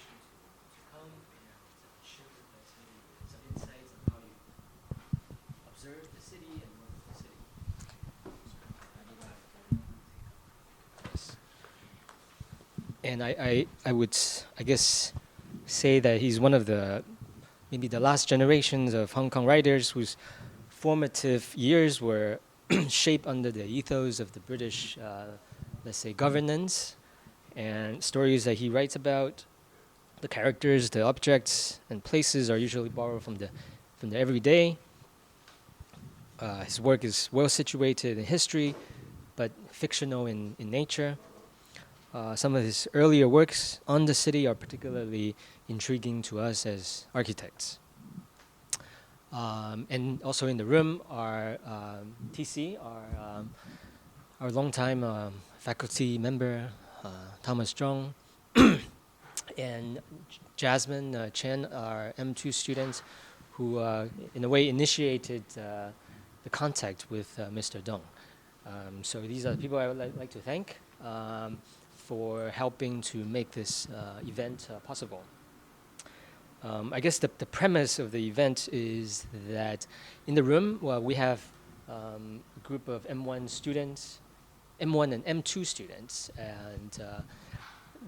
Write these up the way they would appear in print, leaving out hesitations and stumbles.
to come and share with us maybe some insights on how you observe the city and work with the city. And I would, I guess, say that he's one of the, maybe the last generations of Hong Kong writers whose formative years were shaped under the ethos of the British, let's say, governance, and stories that he writes about, the characters, the objects, and places are usually borrowed from the everyday. His work is well situated in history, but fictional in nature. Some of his earlier works on the city are particularly intriguing to us as architects. And also in the room are TC, our longtime faculty member, Thomas Zhong, and Jasmine Chen, our M2 students, who in a way initiated the contact with Mr. Dong. So these are the people I would like to thank for helping to make this event possible. I guess the premise of the event is that in the room, we have a group of M1 students, M1 and M2 students, and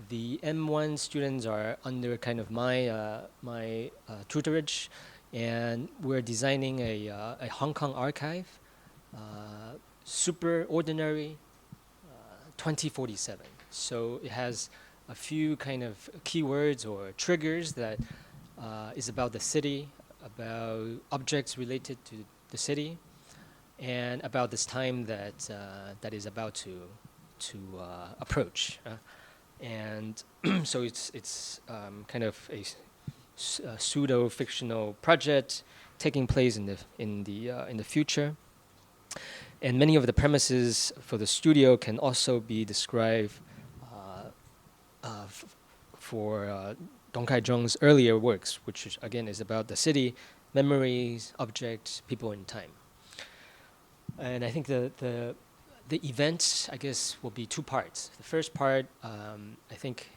the M1 students are under kind of my tutorage, and we're designing a Hong Kong archive, super ordinary 2047. So it has a few kind of keywords or triggers that is about the city, about objects related to the city, and about this time that that is about to approach. And so it's kind of a pseudo-fictional project taking place in the future. And many of the premises for the studio can also be described for Dung Kai Cheung's earlier works, which is, again is about the city, memories, objects, people, and time. And I think the event, I guess, will be two parts. The first part, I think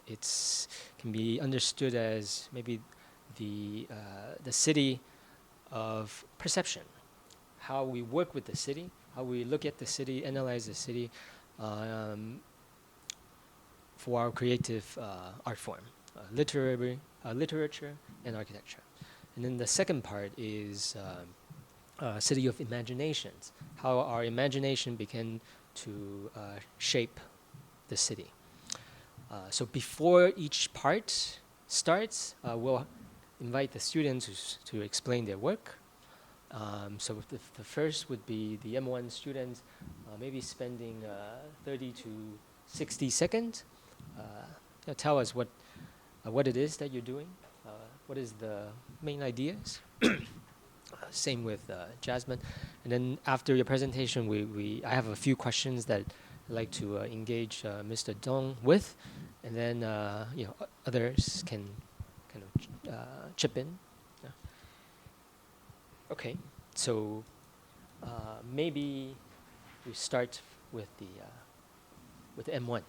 can be understood as maybe the city of perception, how we work with the city, how we look at the city, analyze the city for our creative art form, literature and architecture. And then the second part is city of imaginations, how our imagination began to shape the city. So before each part starts, we'll invite the students to explain their work. So the first would be the M1 students, maybe spending 30 to 60 seconds. Tell us what it is that you're doing. What is the main ideas? Same with Jasmine. And then after your presentation, I have a few questions that I'd like to engage Mr. Dong with, and then others can kind of chip in. Yeah. Okay, so maybe we start with the M1.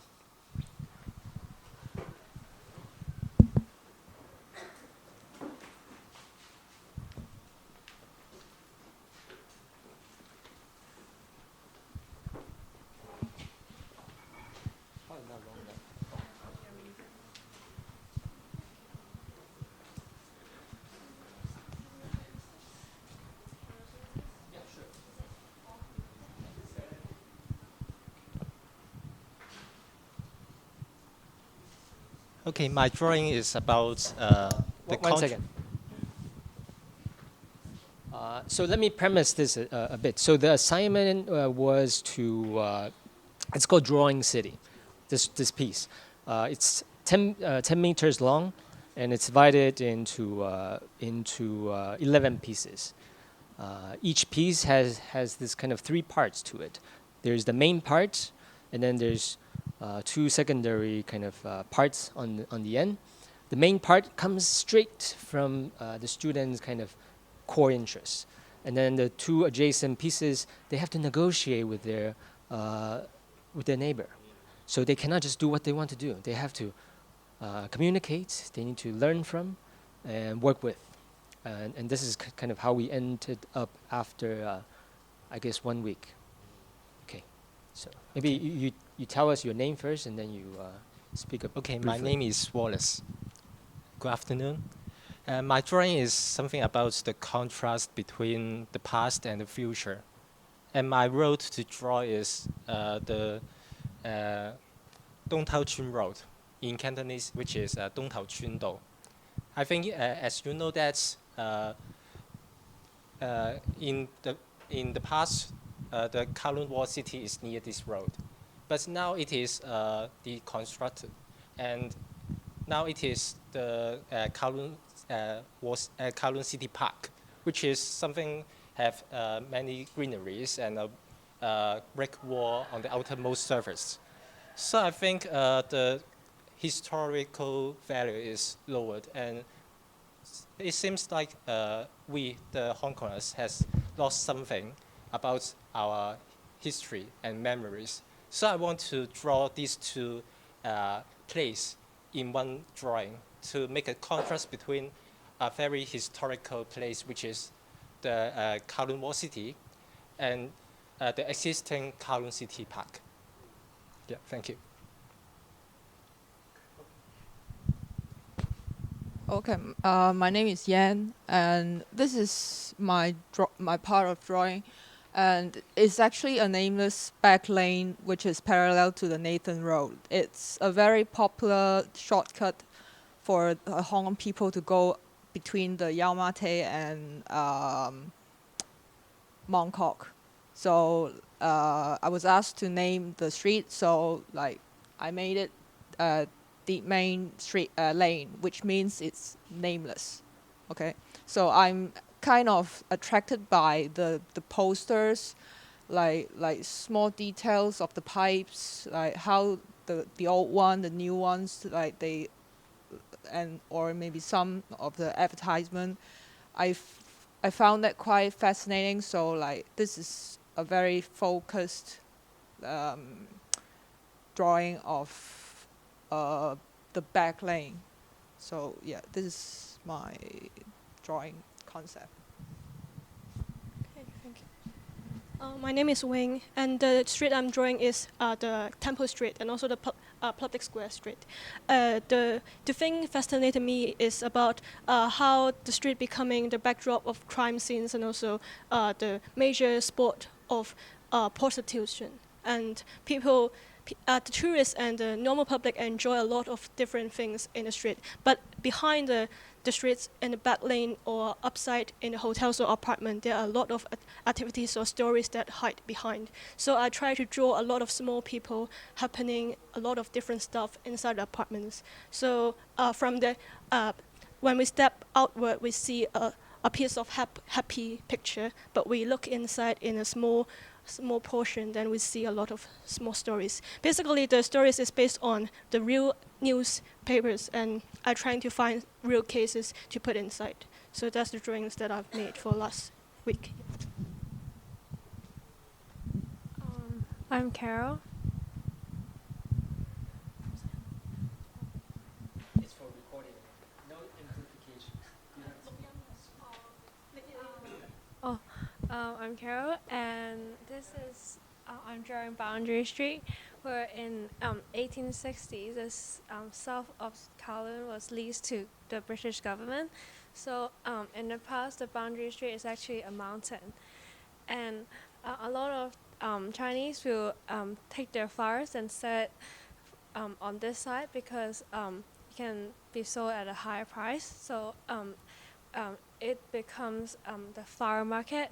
Okay, my drawing is about One second. So let me premise this a bit. So the assignment was to, it's called Drawing City, this piece. It's 10 meters long, and it's divided into 11 pieces. Each piece has this kind of three parts to it. There's the main part, and then there's two secondary kind of parts on the end. The main part comes straight from the students' kind of core interests, and then the two adjacent pieces, they have to negotiate with their neighbor, so they cannot just do what they want to do. They have to communicate, they need to learn from, and work with. And this is kind of how we ended up after, I guess, 1 week. Okay, so maybe Okay. you tell us your name first, and then you speak up. Okay, my briefly. name is Wallace. Good afternoon. My drawing is something about the contrast between the past and the future. And my road to draw is the Dung Kai Cheung Road in Cantonese, which is Dong Tao Chun Do. I think, as you know, that in the past, the Kowloon Wall City is near this road, but now it is deconstructed, and now it is the Kowloon City Park, which is something have many greeneries and a brick wall on the outermost surface. So I think the historical value is lowered, and it seems like we, the Hong Kongers, has lost something about our history and memories. So I want to draw these two places in one drawing to make a contrast between a very historical place, which is the Kowloon Wall City, and the existing Kowloon City Park. Yeah, thank you. Okay, my name is Yan, and this is my part of drawing, and it's actually a nameless back lane which is parallel to the Nathan Road. It's a very popular shortcut for Hong Kong people to go between the Yau Ma Tei and Mong Kok. So I was asked to name the street, so like I made it the main street lane, which means it's nameless. Okay, so I'm kind of attracted by the posters, like small details of the pipes, like how the old one, the new ones, like they, and or maybe some of the advertisement. I found that quite fascinating. So like this is a very focused drawing of the back lane. So yeah, this is my drawing concept. Okay, thank you. My name is Wing, and the street I'm drawing is the Temple Street and also the Public Square Street. The thing fascinated me is about how the street becoming the backdrop of crime scenes and also the major sport of prostitution. And people, the tourists and the normal public enjoy a lot of different things in the street. But behind the streets in the back lane or upside in the hotels or apartment, there are a lot of activities or stories that hide behind. So I try to draw a lot of small people happening, a lot of different stuff inside the apartments. So from the when we step outward, we see a piece of happy picture, but we look inside in a small portion, then we see a lot of small stories. Basically, the stories is based on the real newspapers, and I'm trying to find real cases to put inside. So that's the drawings that I've made for last week. I'm Carol. It's for recording. No amplification. I'm Carol, and this is I'm drawing Boundary Street, where in 1860s, this south of Kowloon was leased to the British government. So in the past, the Boundary Street is actually a mountain, and a lot of Chinese will take their flowers and sell it on this side because it can be sold at a higher price. So it becomes the flower market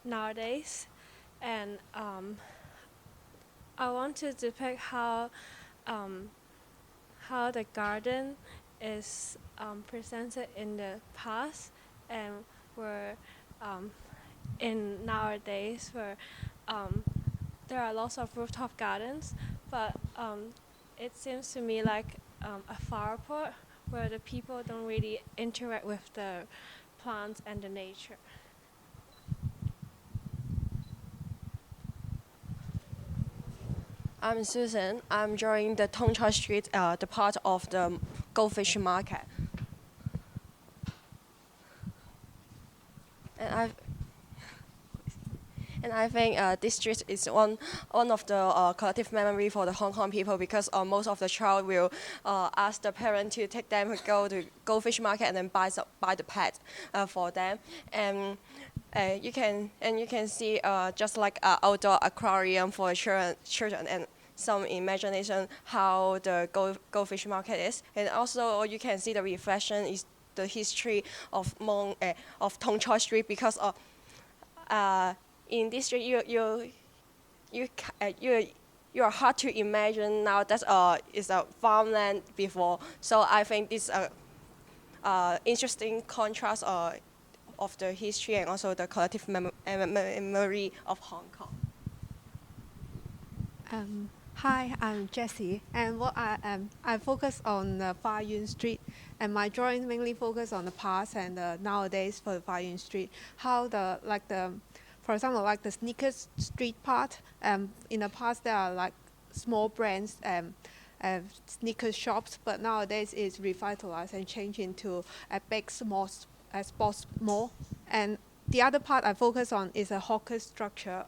nowadays, and I want to depict how the garden is presented in the past, and where in nowadays where there are lots of rooftop gardens, but it seems to me like a flower pot where the people don't really interact with the plants and the nature. I'm Susan. I'm drawing the Dung Kai Street, the part of the goldfish market. And I and I think this street is one of the collective memory for the Hong Kong people, because most of the child will ask the parent to take them to go to goldfish market and then buy the pet for them. And you can see just like outdoor aquarium for children and some imagination how the goldfish market is. And also you can see the reflection is the history of Dung Kai Street, because in this street you are hard to imagine now that is a farmland before. So I think this interesting contrast of the history and also the collective memory of Hong Kong. Hi, I'm Jessie, and I focus on Fa Yuen Street, and my drawing mainly focus on the past and nowadays for the Fa Yuen Street. How for example, like the sneakers street part. In the past, there are like small brands, sneaker shops, but nowadays it's revitalized and changed into a big sports mall. And the other part I focus on is a hawker structure,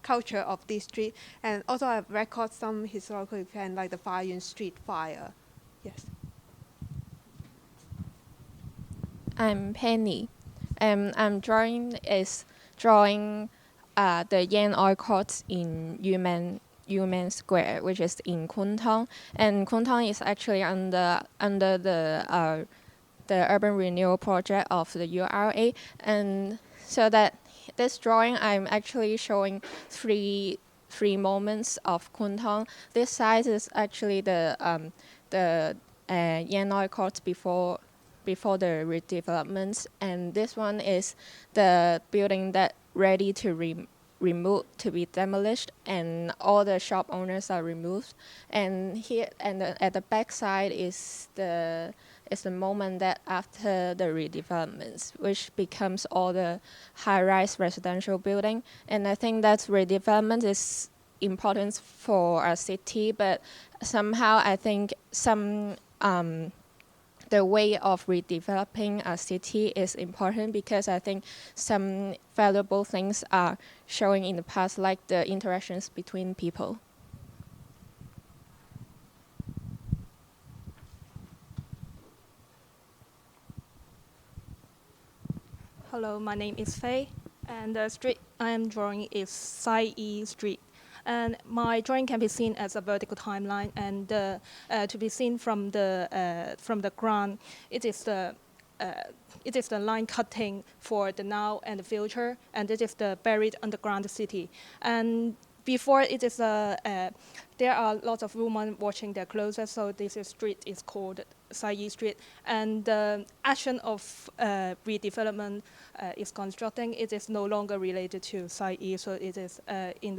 culture of this street, and also I've recorded some historical events like the Fa Yuen Street fire. Yes. I'm Penny. I'm drawing the Yan Oi Court in Yumen Square, which is in Kwun Tong, and Kwun Tong is actually under the urban renewal project of the URA, and so that this drawing I'm actually showing three moments of Kwun Tong. This side is actually the Yan Oi Court before the redevelopments, and this one is the building that ready to to be demolished, and all the shop owners are removed. And here and at the back side is the moment that after the redevelopments, which becomes all the high-rise residential building. And I think that redevelopment is important for our city, but somehow I think the way of redeveloping a city is important, because I think some valuable things are showing in the past, like the interactions between people. Hello, my name is Faye, and the street I am drawing is Sai Yi Street. And my drawing can be seen as a vertical timeline, and to be seen from the ground, it is the line cutting for the now and the future, and it is the buried underground city. And before it is there are lots of women washing their clothes, so this street is called Sai Yi Street. And the action of redevelopment is constructing. It is no longer related to Sai Yi, so it is in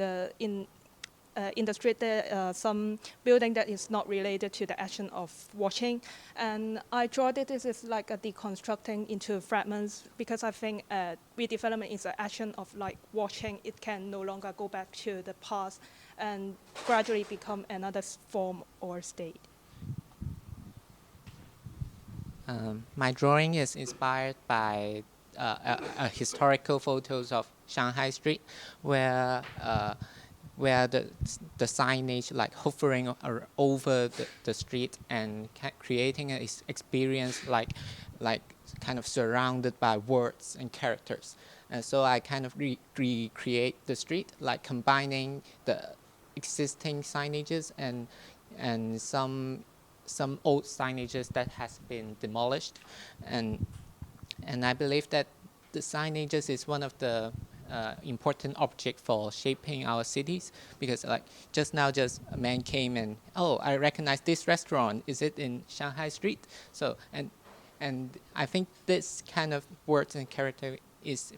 the street there some building that is not related to the action of washing. And I draw that this is like a deconstructing into fragments, because I think redevelopment is an action of like washing. It can no longer go back to the past and gradually become another form or state. My drawing is inspired by historical photos of Shanghai Street, where the signage like hovering over the street and creating an experience like kind of surrounded by words and characters. And so I kind of recreate the street, like combining the existing signages and some old signages that has been demolished, and I believe that the signages is one of the important object for shaping our cities, because like just a man came and, oh, I recognize this restaurant, is it in Shanghai Street? So and I think this kind of words and character is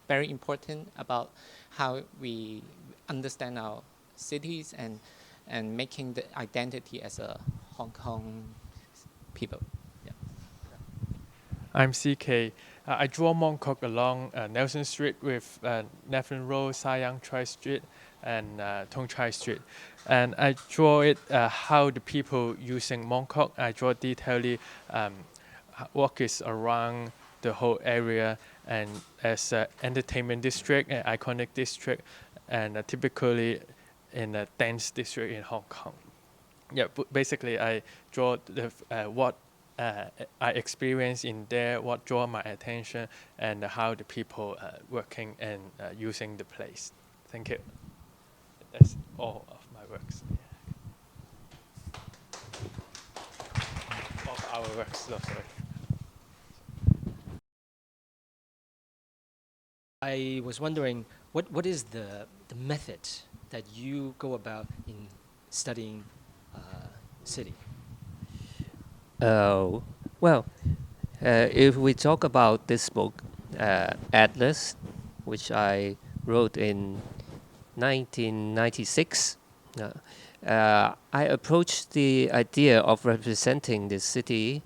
very important about how we understand our cities and making the identity as a Hong Kong people. Yeah. I'm CK. I draw Mong Kok along Nelson Street with Nathan Road, Siam Tri Street, and Dung Kai Street. And I draw it how the people using Mongkok. I draw detailedly what is around the whole area, and as an entertainment district, an iconic district, and typically in a dance district in Hong Kong. Yeah, basically I draw the what I experience in there, what draw my attention, and how the people working and using the place. Thank you. That's all of my works. Of our works, no, sorry. I was wondering, what is the method that you go about in studying city? Well, if we talk about this book, Atlas, which I wrote in 1996, I approached the idea of representing the city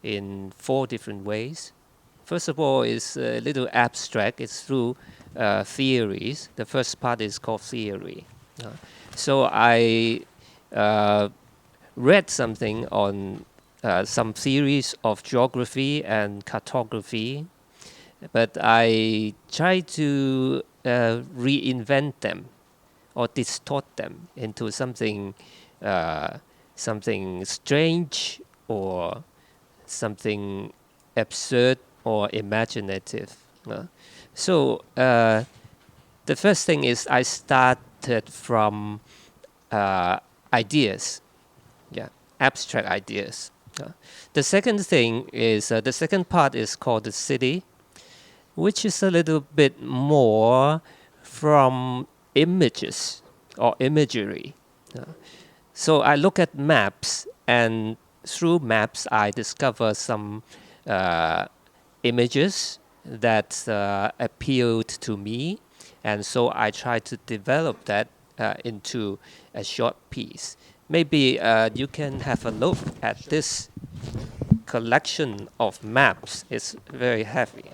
in 4 different ways. First of all, it's a little abstract. It's through theories. The first part is called theory. So I read something on some theories of geography and cartography, but I tried to reinvent them or distort them into something something strange or something absurd or imaginative. So the first thing is I started from ideas, abstract ideas. The second thing is the second part is called the city, which is a little bit more from images or imagery. So I look at maps, and through maps I discover some images that appealed to me, and so I try to develop that into a short piece. Maybe you can have a look at this collection of maps. It's very heavy.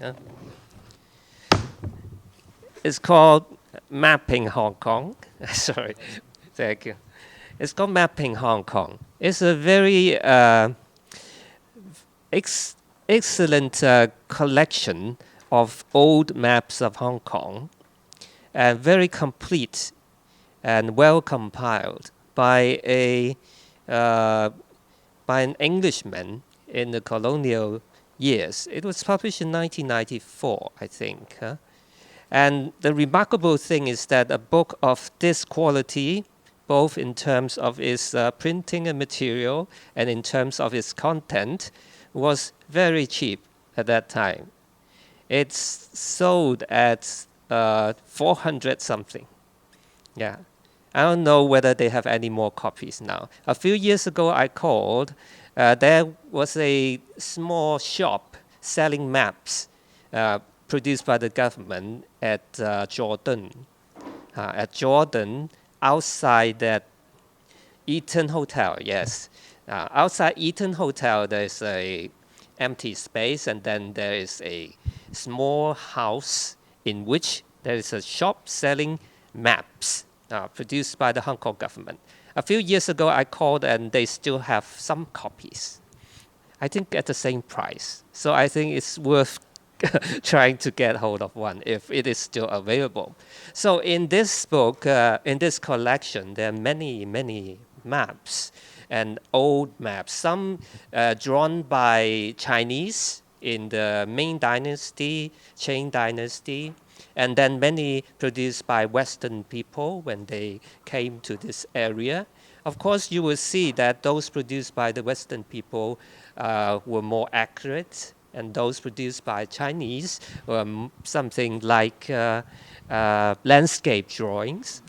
It's called Mapping Hong Kong. Sorry, thank you. It's called Mapping Hong Kong. It's a very excellent collection of old maps of Hong Kong, and very complete and well compiled by an Englishman in the colonial years. It was published in 1994, I think. And the remarkable thing is that a book of this quality, both in terms of its printing and material and in terms of its content, was very cheap at that time. It's sold at 400 something. Yeah. I don't know whether they have any more copies now. A few years ago I called. There was a small shop selling maps produced by the government at Jordan. At Jordan, outside that Eaton Hotel, yes. Outside Eaton Hotel, there's a empty space, and then there is a small house in which there is a shop selling maps produced by the Hong Kong government. A few years ago, I called, and they still have some copies. I think at the same price. So I think it's worth trying to get hold of one if it is still available. So in this book, in this collection, there are many, many maps and old maps. Some drawn by Chinese in the Ming Dynasty, Qing Dynasty, and then many produced by Western people when they came to this area. Of course, you will see that those produced by the Western people were more accurate, and those produced by Chinese were something like landscape drawings.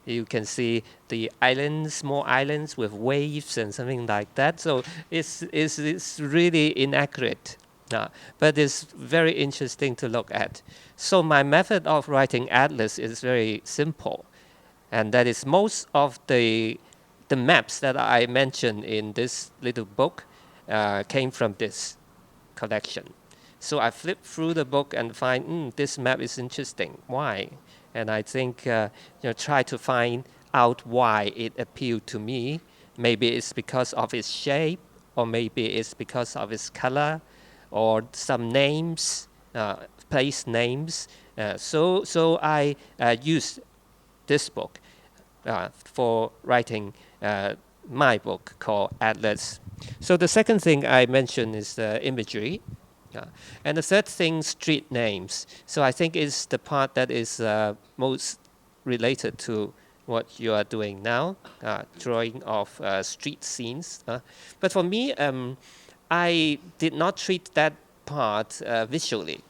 You can see the islands, small islands with waves and something like that. So it's really inaccurate. But it's very interesting to look at. So my method of writing atlas is very simple, and that is most of the maps that I mentioned in this little book came from this collection. So I flip through the book and find this map is interesting. Why? and I think try to find out why it appealed to me. Maybe it's because of its shape, or maybe it's because of its color, or some names, place names. So I used this book for writing my book called Atlas. So the second thing I mentioned is imagery. And the third thing, street names. So I think it's the part that is most related to what you are doing now, drawing of street scenes. But for me, I did not treat that part visually.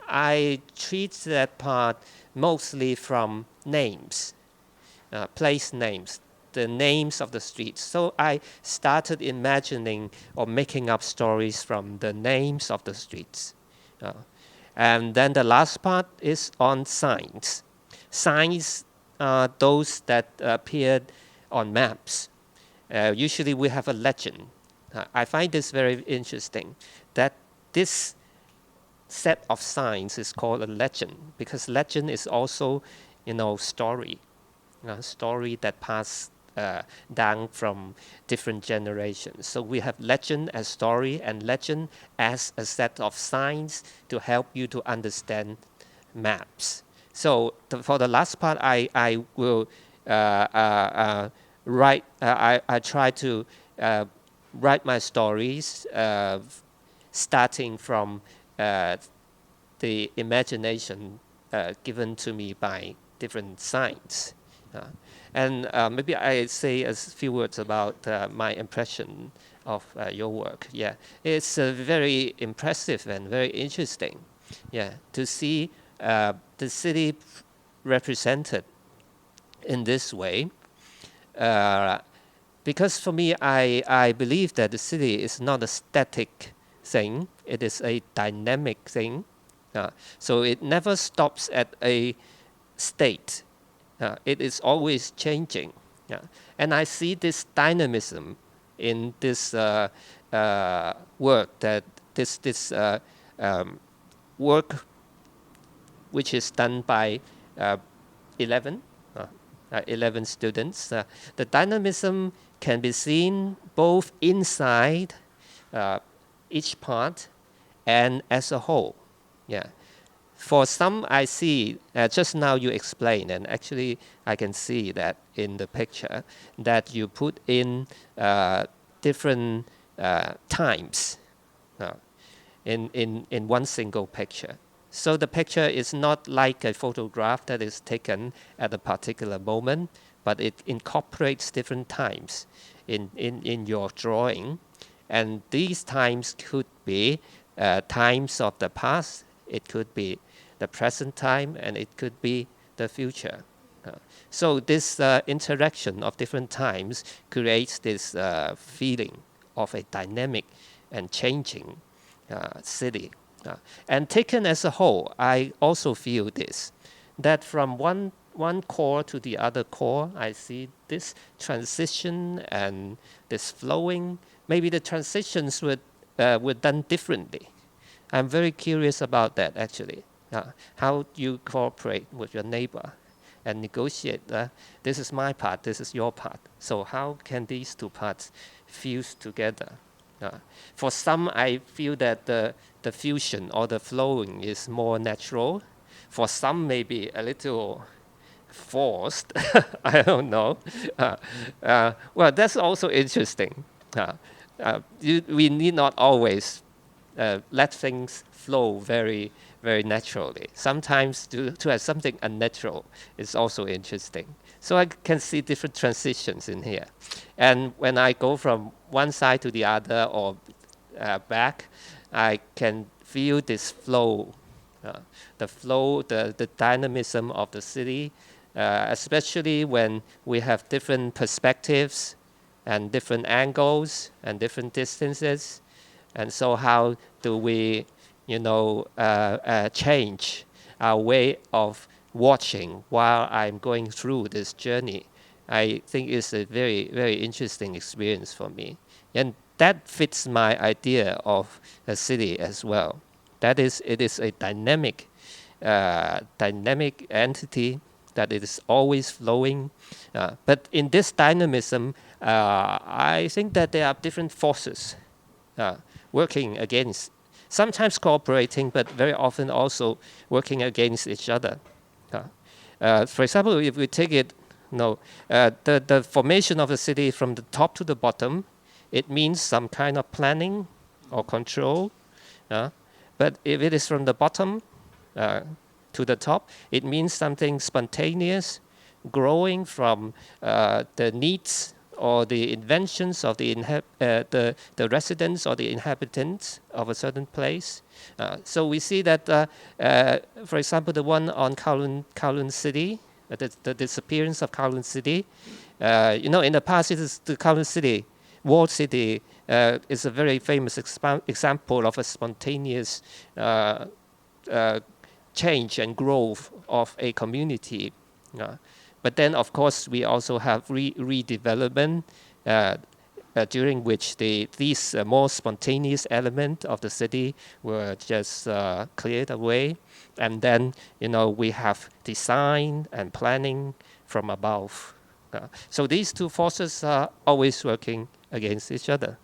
I treat that part mostly from names, place names, the names of the streets. So I started imagining or making up stories from the names of the streets. And then the last part is on signs. Signs are those that appeared on maps. Usually we have a legend. I find this very interesting, that this set of signs is called a legend, because legend is also, story. Story that pass down from different generations. So we have legend as story and legend as a set of signs to help you to understand maps. So for the last part, I will write. I try to write my stories starting from the imagination given to me by different signs. And maybe I say a few words about my impression of your work. Yeah, it's very impressive and very interesting. Yeah, to see the city represented in this way. Because for me, I believe that the city is not a static thing. It is a dynamic thing. So it never stops at a state. It is always changing. And I see this dynamism in this work, that this work which is done by 11 students. The dynamism can be seen both inside each part and as a whole. Yeah. For some, I see, just now you explained, and actually I can see that in the picture, that you put in different times in one single picture. So the picture is not like a photograph that is taken at a particular moment, but it incorporates different times in your drawing. And these times could be times of the past, it could be the present time, and it could be the future. So this interaction of different times creates this feeling of a dynamic and changing city. And taken as a whole, I also feel this, that from one core to the other core, I see this transition and this flowing. Maybe the transitions were done differently. I'm very curious about that, actually. How you cooperate with your neighbor and negotiate. This is my part, this is your part. So how can these two parts fuse together? For some, I feel that the fusion or the flowing is more natural. For some, maybe a little forced. I don't know. Well, that's also interesting. We need not always let things flow very, very naturally. Sometimes to have something unnatural is also interesting. So I can see different transitions in here. And when I go from one side to the other or back, I can feel this flow, the dynamism of the city, especially when we have different perspectives and different angles and different distances. And so how do we, change our way of watching while I'm going through this journey? I think it's a very, very interesting experience for me. And that fits my idea of a city as well. That is, it is a dynamic dynamic entity, that it is always flowing. But in this dynamism, I think that there are different forces working against, sometimes cooperating, but very often also working against each other. For example, if we take it, the formation of the city from the top to the bottom, it means some kind of planning or control. But if it is from the bottom to the top, it means something spontaneous, growing from the needs or the inventions of the residents or the inhabitants of a certain place. So we see that, for example, the one on Kowloon City, the disappearance of Kowloon City. In the past, it is the Kowloon City, walled city, is a very famous example of a spontaneous change and growth of a community. But then, of course, we also have redevelopment, during which these more spontaneous elements of the city were just cleared away. And then, we have design and planning from above. So these two forces are always working against each other.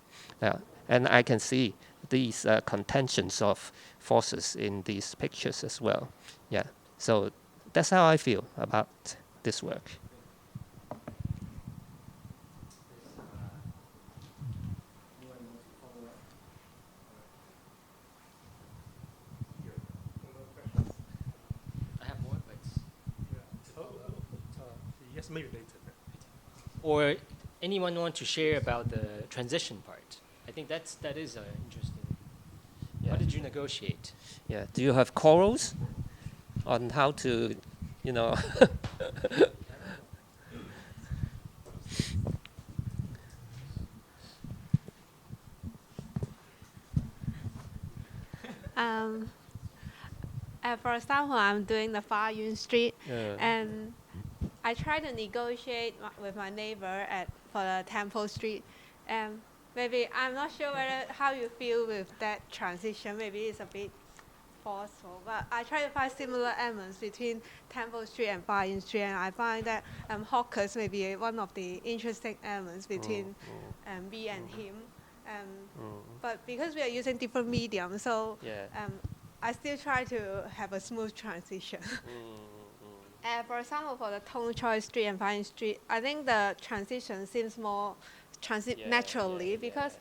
And I can see these contentions of forces in these pictures as well. Yeah. So that's how I feel about this work. I have more, but yes, maybe later. or anyone want to share about the transition part? I think that is interesting. Yeah. How did you negotiate? Yeah. Do you have quarrels on how to, For example, I'm doing the Fa Yun Street, Yeah. and I try to negotiate with my neighbor for the Temple Street. And maybe I'm not sure how you feel with that transition. Maybe it's a bit forceful, but I try to find similar elements between Temple Street and Fa Yun Street, and I find that hawkers may be one of the interesting elements between me and him. But because we are using different mediums, so I still try to have a smooth transition. For example, for the Tung Choi Street and Fa Yun Street, I think the transition seems more naturally because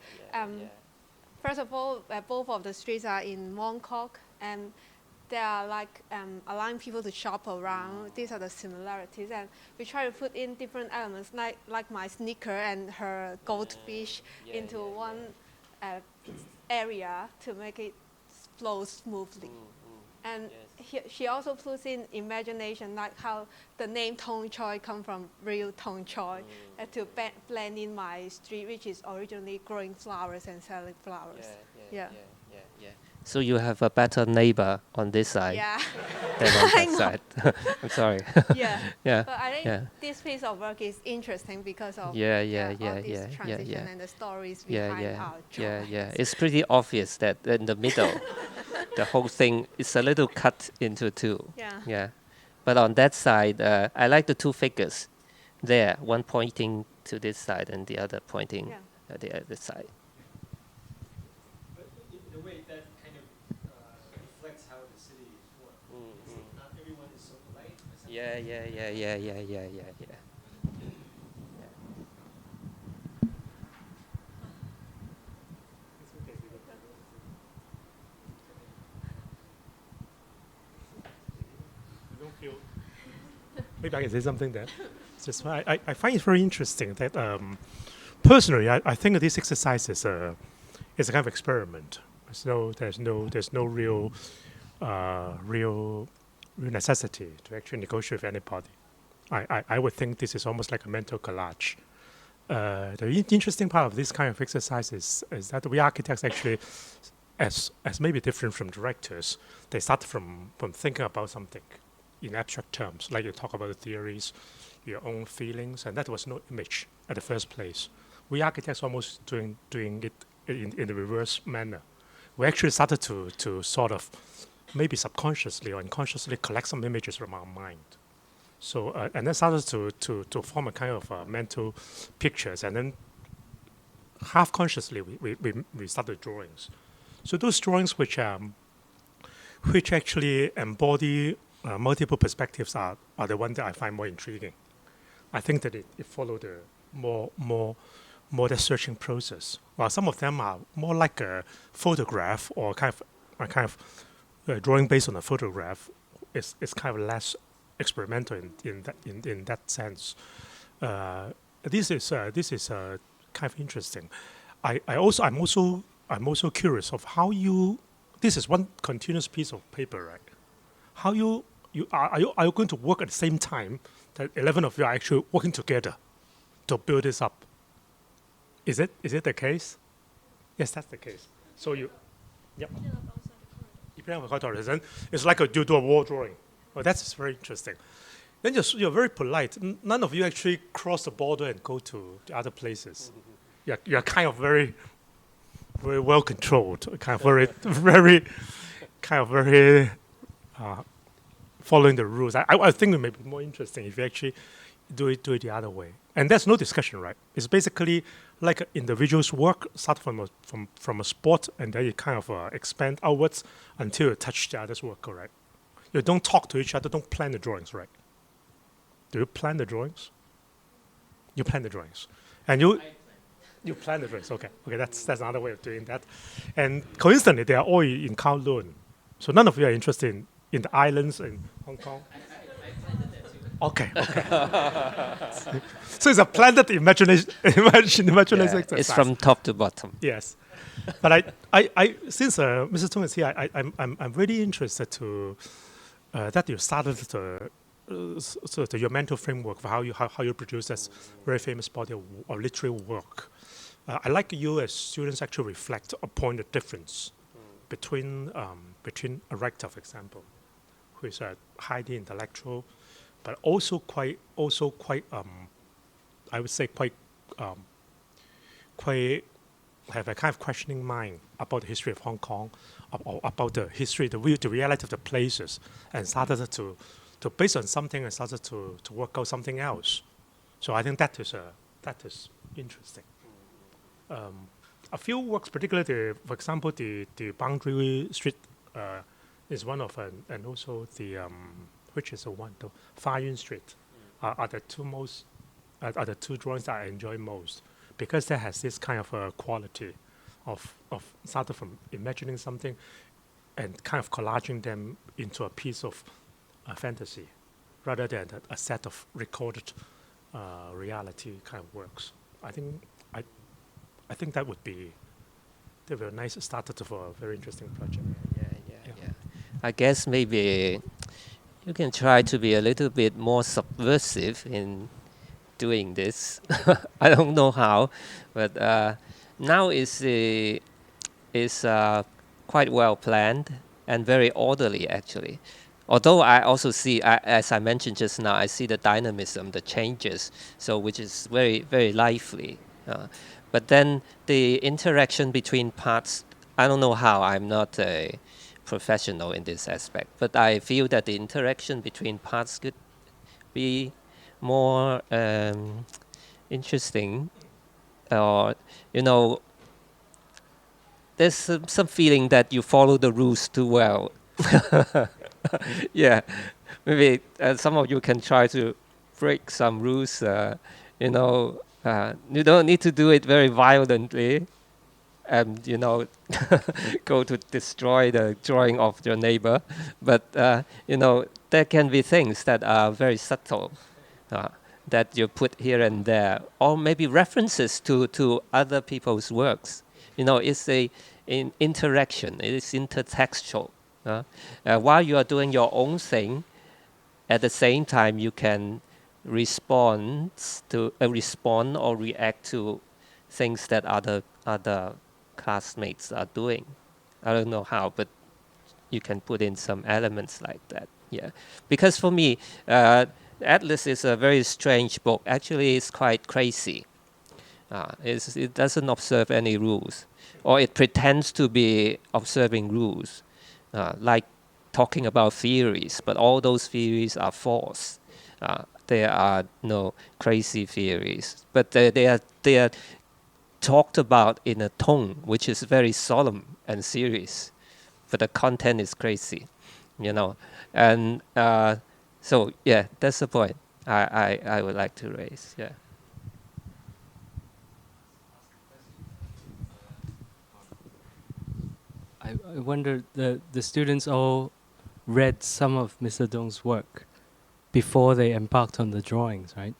first of all, both of the streets are in Mongkok, and they are like allowing people to shop around. These are the similarities, and we try to put in different elements, like my sneaker and her goldfish into one area to make it flow smoothly. And she also puts in imagination, like how the name Tong Choi come from real Tong Choi, to blend in my street, which is originally growing flowers and selling flowers. Yeah. So you have a better neighbor on this side than on that side. I'm sorry. Yeah. But I think this piece of work is interesting because of all this transition and the stories behind our drawings. It's pretty obvious that in the middle, the whole thing is a little cut into two. Yeah. But on that side, I like the two figures there, one pointing to this side and the other pointing at the other side. In a way, that kind of reflects how the city is formed. Not everyone is so polite. Yeah. Maybe I can say something there. Just I find it very interesting that personally I think this exercise is a kind of experiment. There's no real necessity to actually negotiate with anybody. I would think this is almost like a mental collage. The interesting part of this kind of exercise is that we architects actually, as maybe different from directors, they start from thinking about something in abstract terms, like you talk about the theories, your own feelings, and that was no image at the first place. We architects almost doing it in the reverse manner. We actually started to sort of maybe subconsciously or unconsciously collect some images from our mind. So, and then started to form a kind of mental pictures, and then half consciously we started drawings. So those drawings which actually embody multiple perspectives are the ones that I find more intriguing. I think that it followed a more the searching process. While some of them are more like a photograph or a kind of drawing based on a photograph. It's kind of less experimental in that sense. This is kind of interesting. I'm also curious of how you. This is one continuous piece of paper, right? How are you going to work at the same time that 11 of you are actually working together to build this up? Is it the case? Yes, that's the case. So you plan of corridors, and it's like you do a wall drawing. Well, that's very interesting. Then you're very polite. None of you actually cross the border and go to the other places. You're kind of very well controlled, kind of very following the rules. I think it may be more interesting if you actually do it the other way. And there's no discussion, right? It's basically like an individual's work, start from a spot, and then you kind of expand outwards until you touch the other's work, correct? You don't talk to each other, don't plan the drawings, right? Do you plan the drawings? You plan the drawings. And you plan the drawings, okay. Okay, that's another way of doing that. And coincidentally, they are all in Kowloon. So none of you are interested in the islands in Hong Kong? Okay. So it's a planned imagination exercise. It's from top to bottom. Yes, but I since Mr. Tung is here, I'm really interested to that you started your mental framework for how you produce this very famous body of literary work. I like you as students actually reflect upon the difference between a writer, for example, who is highly intellectual, but also quite I would say quite have a kind of questioning mind about the history of Hong Kong, about the history, the reality of the places, and started to based on something and started to work out something else. So I think that is interesting. A few works, particularly for example, the Boundary Street is one of, and also the which is the one, the Fa Yuen Street, are the two drawings that I enjoy most, because that has this kind of quality of started from imagining something and kind of collaging them into a piece of fantasy, rather than a set of recorded reality kind of works. I think that would be a nice start for a very interesting project. Yeah. I guess maybe you can try to be a little bit more subversive in doing this. I don't know how, but now is quite well planned and very orderly, actually. Although I also see, as I mentioned just now, I see the dynamism, the changes, so which is very, very lively. But then the interaction between parts, I don't know how, I'm not a professional in this aspect, but I feel that the interaction between parts could be more interesting, or there's some feeling that you follow the rules too well. Yeah, maybe some of you can try to break some rules. You don't need to do it very violently, and go to destroy the drawing of your neighbor. But there can be things that are very subtle, that you put here and there, or maybe references to other people's works. It's an interaction. It is intertextual. While you are doing your own thing, at the same time you can respond or react to things that other classmates are doing. I don't know how, but you can put in some elements like that. Yeah, because for me, Atlas is a very strange book. Actually, it's quite crazy. It doesn't observe any rules, or it pretends to be observing rules. Like talking about theories, but all those theories are false. There are no crazy theories, but they are talked about in a tone which is very solemn and serious, but the content is crazy, you know. And so yeah, that's the point I would like to raise. Yeah. I wonder, the students all read some of Mr. Dong's work before they embarked on the drawings, right?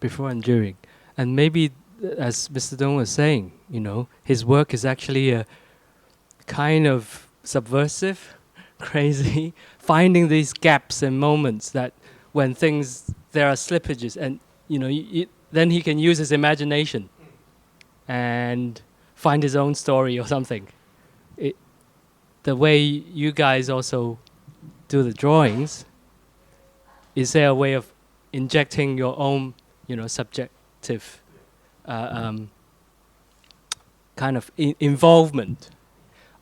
Before and during. And maybe, as Mr. Dong was saying, you know, his work is actually a kind of subversive, crazy, finding these gaps and moments that when there are slippages, and, you know, then he can use his imagination and find his own story or something. The way you guys also do the drawings, is there a way of injecting your own, you know, subjective kind of involvement?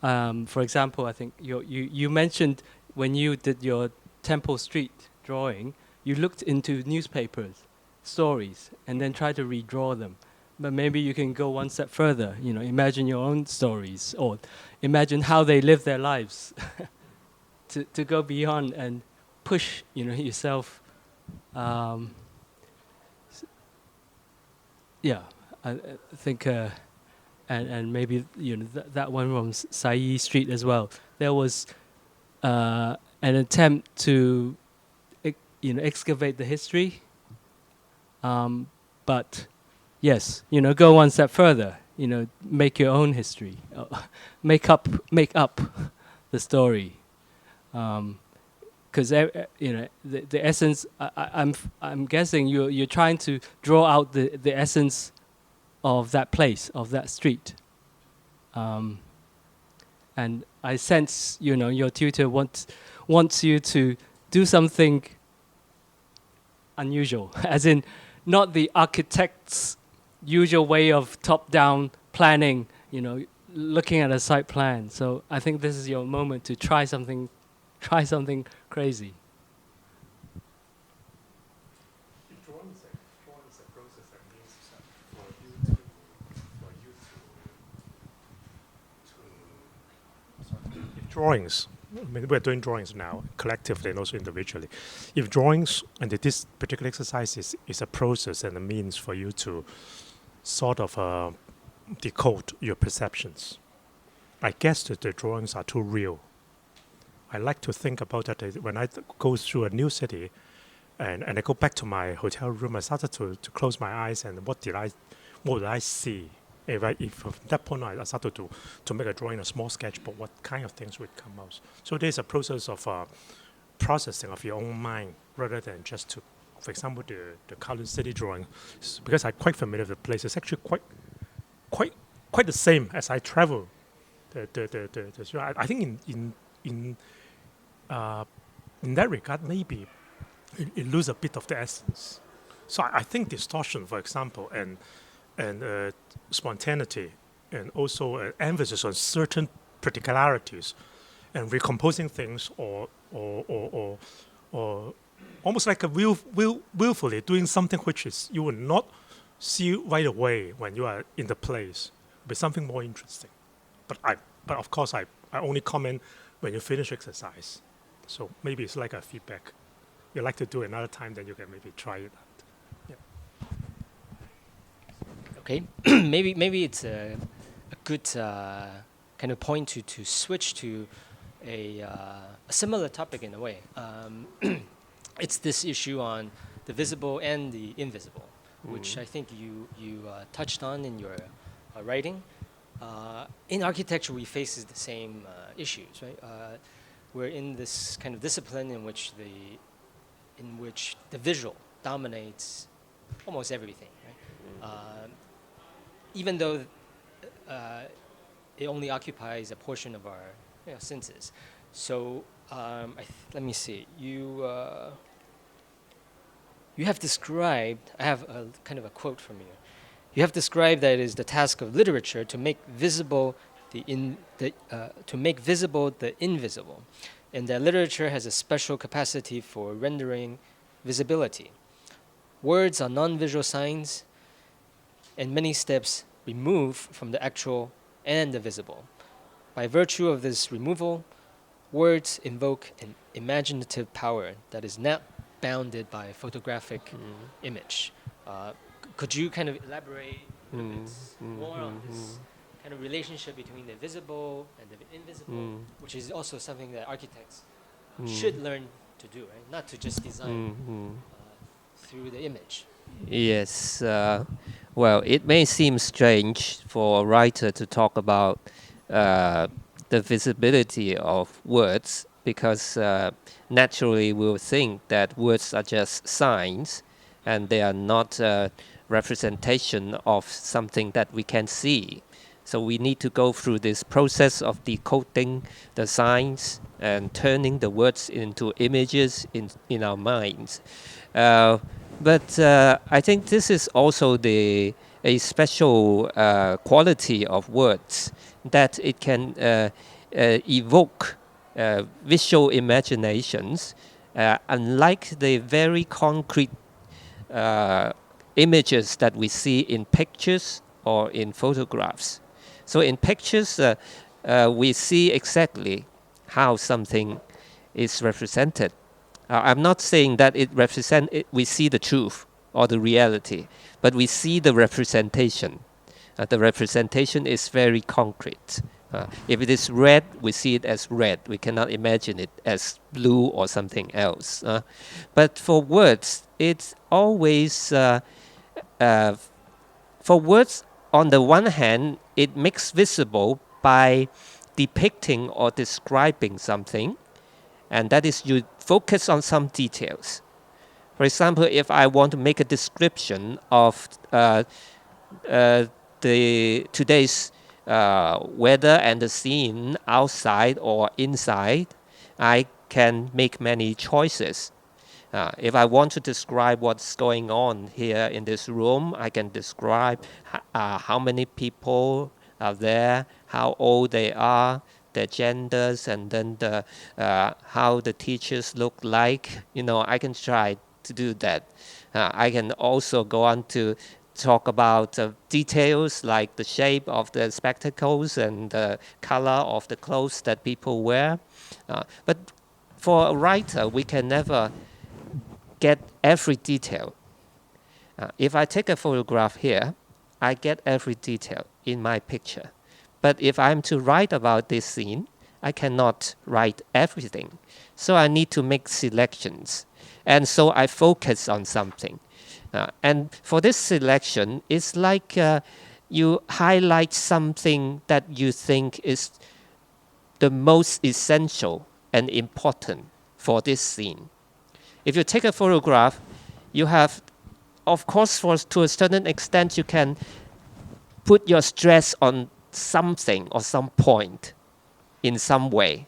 For example, I think you mentioned when you did your Temple Street drawing, you looked into newspapers, stories, and then tried to redraw them. But maybe you can go one step further, you know, imagine your own stories, or imagine how they live their lives, to go beyond and push, you know, yourself. Yeah, I think, and maybe, you know, that one from Sai Street as well. There was an attempt to, you know, excavate the history, but yes, you know, go one step further. You know, make your own history, make up the story, because you know the essence. I'm guessing you're trying to draw out the essence of that place, of that street, and I sense, you know, your tutor wants you to do something unusual, as in not the architect's usual way of top-down planning, you know, looking at a site plan. So I think this is your moment to try something crazy. Drawing is a process that means for you to if drawings. I mean, we're doing drawings now, collectively and also individually. If drawings and this particular exercise is a process and a means for you to sort of decode your perceptions, I guess that the drawings are too real. I like to think about that when I go through a new city and I go back to my hotel room, I started to close my eyes and what did I see? If from that point on, I started to make a drawing, a small sketchbook, what kind of things would come out. So there's a process of processing of your own mind rather than just to, for example, the Kowloon City drawing, because I'm quite familiar with the place. It's actually quite the same as I travel. I think in that regard, maybe it loses a bit of the essence. So I think distortion, for example, and spontaneity, and also emphasis on certain particularities, and recomposing things, or almost like a willfully doing something which is you will not see right away when you are in the place, but something more interesting. But of course I only comment when you finish exercise. So maybe it's like a feedback. You like to do another time, then you can maybe try it out. Yeah. Okay, maybe it's a good kind of point to switch to a similar topic in a way. It's this issue on the visible and the invisible, which I think you touched on in your writing. In architecture, we face the same issues, right? We're in this kind of discipline in which the visual dominates almost everything, right? Even though it only occupies a portion of our senses. So let me see. You have described. I have kind of a quote from you. You have described that it is the task of literature to make visible to make visible the invisible, and that literature has a special capacity for rendering visibility. Words are non-visual signs, and many steps remove from the actual and the visible. By virtue of this removal, words invoke an imaginative power that is not bounded by a photographic image. Could you kind of elaborate a bit more on this kind of relationship between the visible and the invisible, which is also something that architects should learn to do, right? Not to just design through the image. Yes. Well, it may seem strange for a writer to talk about the visibility of words because naturally we'll think that words are just signs and they are not a representation of something that we can see. So we need to go through this process of decoding the signs and turning the words into images in our minds. But I think this is also a special quality of words, that it can evoke visual imaginations, unlike the very concrete images that we see in pictures or in photographs. So in pictures, we see exactly how something is represented. I'm not saying that we see the truth or the reality, but we see the representation. The representation is very concrete. If it is red, we see it as red. We cannot imagine it as blue or something else. But for words, it's always, for words, on the one hand, it makes visible by depicting or describing something, and that is you focus on some details. For example, if I want to make a description of today's weather and the scene outside or inside, I can make many choices. If I want to describe what's going on here in this room, I can describe how many people are there, how old they are, their genders, and then how the teachers look like. I can try to do that. I can also go on to talk about details like the shape of the spectacles and the color of the clothes that people wear. But for a writer, we can never get every detail. If I take a photograph here, I get every detail in my picture. But if I'm to write about this scene, I cannot write everything. So I need to make selections. And so I focus on something. And for this selection, it's like you highlight something that you think is the most essential and important for this scene. If you take a photograph, you have, of course, to a certain extent, you can put your stress on something or some point in some way.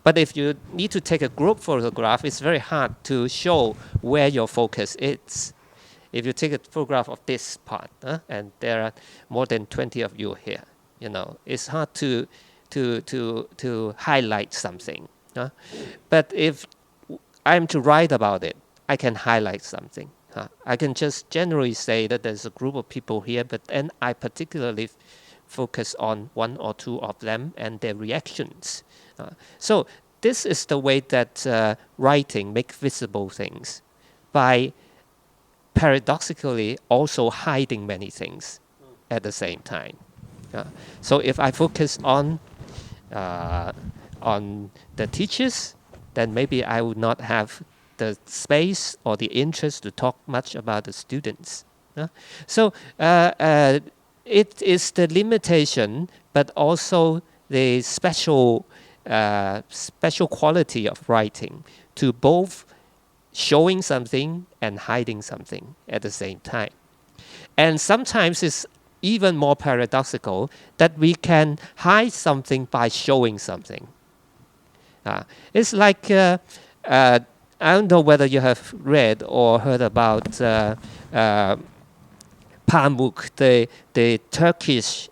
But if you need to take a group photograph, it's very hard to show where your focus is. If you take a photograph of this part, and there are more than 20 of you here, it's hard to highlight something. But if I'm to write about it, I can highlight something. I can just generally say that there's a group of people here, but then I particularly focus on one or two of them and their reactions. So this is the way that writing makes visible things, by paradoxically also hiding many things at the same time. So if I focus on the teachers, then maybe I would not have the space or the interest to talk much about the students. So it is the limitation, but also the special quality of writing to both showing something and hiding something at the same time. And sometimes it's even more paradoxical that we can hide something by showing something. It's like, I don't know whether you have read or heard about Pamuk, the Turkish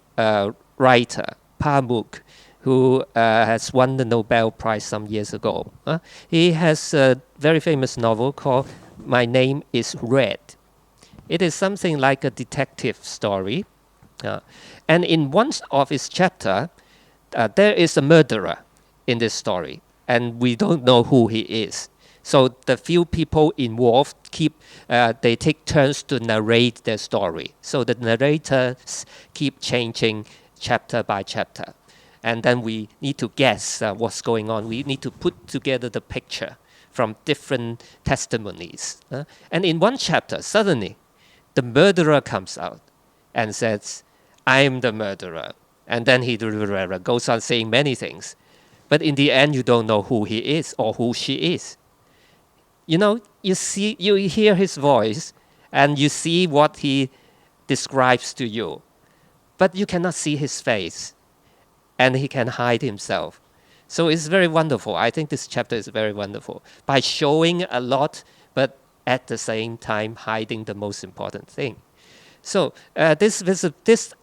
writer, Pamuk, who has won the Nobel Prize some years ago. He has a very famous novel called My Name is Red. It is something like a detective story. And in one of its chapter, there is a murderer in this story, and we don't know who he is. So the few people involved they take turns to narrate their story. So the narrators keep changing chapter by chapter. And then we need to guess what's going on. We need to put together the picture from different testimonies. And in one chapter, suddenly, the murderer comes out and says, I'm the murderer. And then he goes on saying many things. But in the end, you don't know who he is or who she is. You know, you hear his voice and you see what he describes to you. But you cannot see his face. And he can hide himself. So it's very wonderful. I think this chapter is very wonderful. By showing a lot, but at the same time hiding the most important thing. So this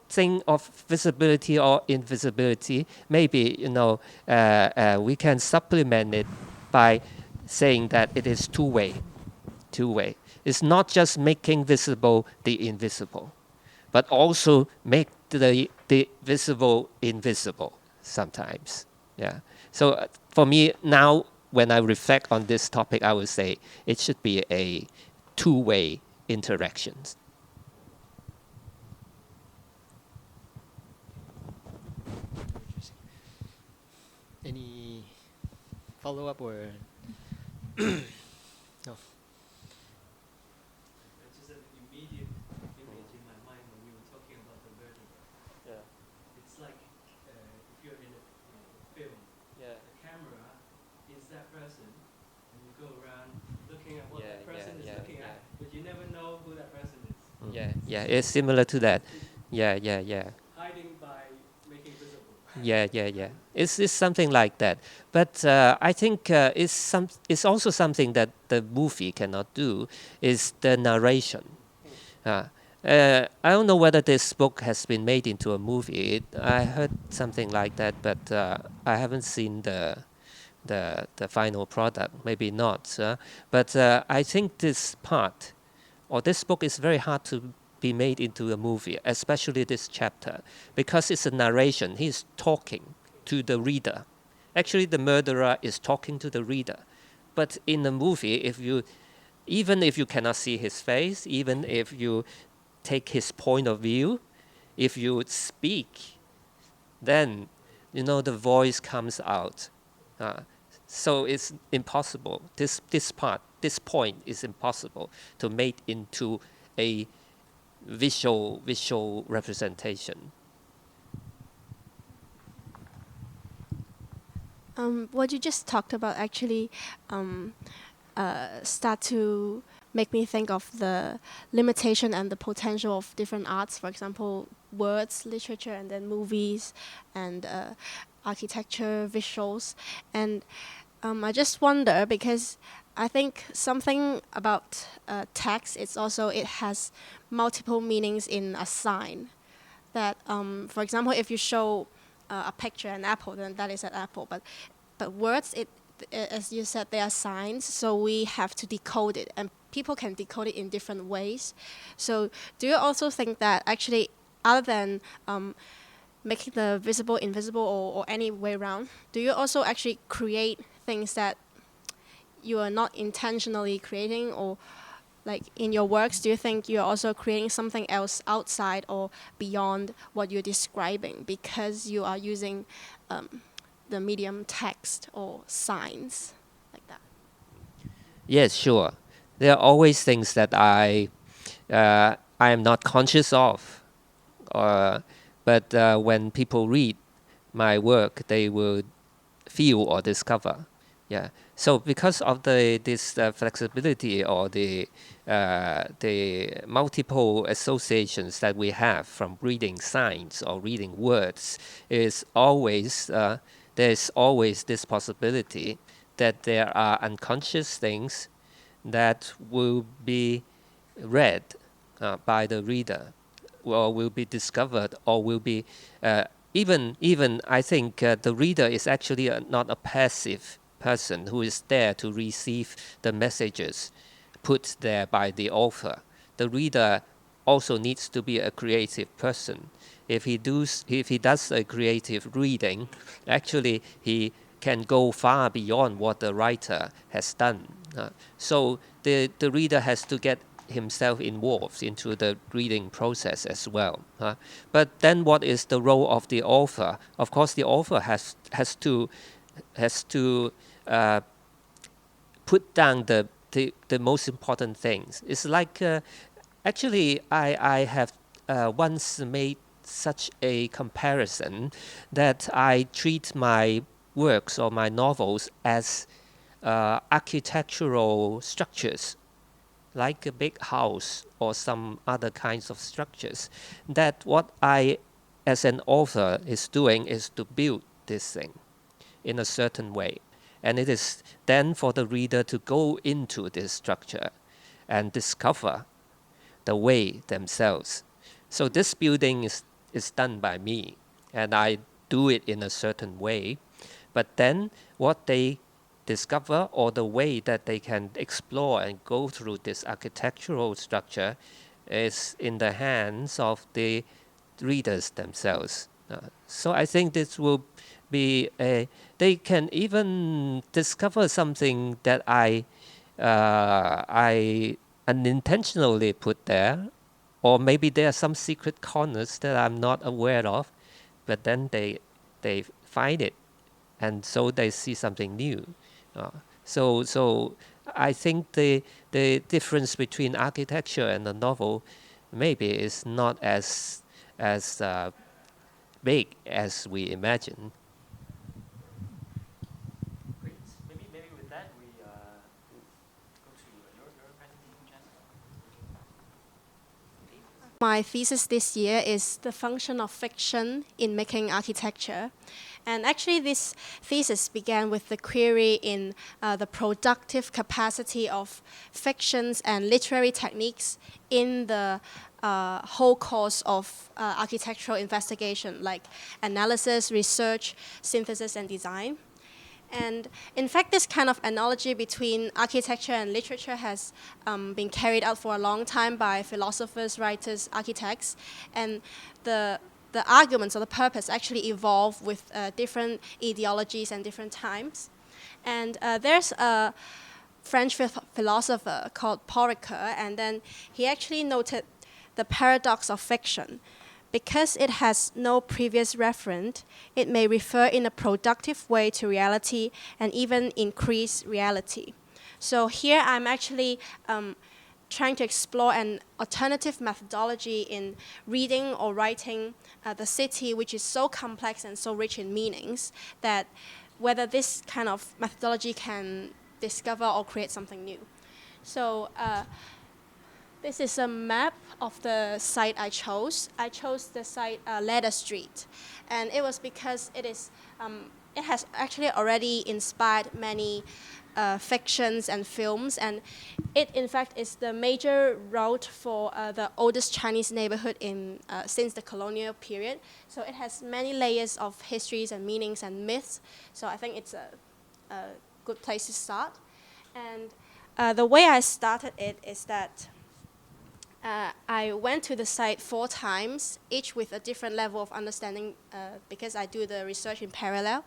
thing of visibility or invisibility, maybe we can supplement it by saying that it is two-way. It's not just making visible the invisible, but also make the visible invisible sometimes. Yeah. So for me now, when I reflect on this topic, I would say it should be a two-way interaction. Any follow-up or no? Just an immediate image in my mind when we were talking about the murderer. Yeah. It's like if you're in a film, Yeah. the camera is that person, and you go around looking at what Yeah, that person is yeah, looking yeah. at, but you never know who that person is. Yeah, it's similar to that. Yeah. Hiding by making visible. Yeah. It's something like that. But I think it's also something that the movie cannot do, is the narration. I don't know whether this book has been made into a movie. I heard something like that, but I haven't seen the final product. Maybe not. But I think this part, or this book, is very hard to be made into a movie, especially this chapter, because it's a narration. He's talking to the reader. Actually, the murderer is talking to the reader. But in the movie, even if you cannot see his face, even if you take his point of view, if you speak, then the voice comes out. So it's impossible. This point is impossible to make into a visual representation. What you just talked about actually start to make me think of the limitation and the potential of different arts. For example, words, literature, and then movies, and architecture, visuals. And I just wonder, because I think something about text, it has multiple meanings in a sign. That, for example, if you show a picture, an apple, then that is an apple. But words, as you said, they are signs, so we have to decode it, and people can decode it in different ways. So do you also think that actually, other than making the visible invisible or any way around, do you also actually create things that you are not intentionally creating, or like in your works, do you think you're also creating something else outside or beyond what you're describing because you are using the medium text or signs like that? Yes, sure. There are always things that I am not conscious of, but when people read my work, they will feel or discover. Yeah. So because of this flexibility or the multiple associations that we have from reading signs or reading words, there's always this possibility that there are unconscious things that will be read by the reader, or will be discovered, or will be even I think the reader is actually not a passive person who is there to receive the messages put there by the author. The reader also needs to be a creative person. If he does a creative reading, actually he can go far beyond what the writer has done. So the reader has to get himself involved into the reading process as well. But then what is the role of the author? Of course, the author has to put down the most important things. It's like actually I have once made such a comparison that I treat my works or my novels as architectural structures, like a big house or some other kinds of structures. That what I, as an author, is doing is to build this thing in a certain way. And it is then for the reader to go into this structure and discover the way themselves. So this building is done by me, and I do it in a certain way. But then what they discover, or the way that they can explore and go through this architectural structure, is in the hands of the readers themselves. So I think this will be they can even discover something that I unintentionally put there, or maybe there are some secret corners that I'm not aware of, but then they find it, and so they see something new. So I think the difference between architecture and a novel maybe is not as big as we imagine. Great. Maybe with that we go to your presentation, Jessica. My thesis this year is the function of fiction in making architecture. And actually this thesis began with the query in the productive capacity of fictions and literary techniques in the whole course of architectural investigation, like analysis, research, synthesis, and design. And in fact, this kind of analogy between architecture and literature has been carried out for a long time by philosophers, writers, architects. And the arguments or the purpose actually evolve with different ideologies and different times. And there's a French philosopher called Paul Ricoeur, and then he actually noted the paradox of fiction. Because it has no previous referent, it may refer in a productive way to reality and even increase reality. So here I'm actually trying to explore an alternative methodology in reading or writing the city, which is so complex and so rich in meanings, that whether this kind of methodology can discover or create something new. So this is a map of the site I chose. I chose the site Ladder Street, and it was because it has actually already inspired many fictions and films, and it in fact is the major route for the oldest Chinese neighborhood in since the colonial period. So it has many layers of histories and meanings and myths. So I think it's a good place to start. And the way I started it is that I went to the site 4 times, each with a different level of understanding because I do the research in parallel.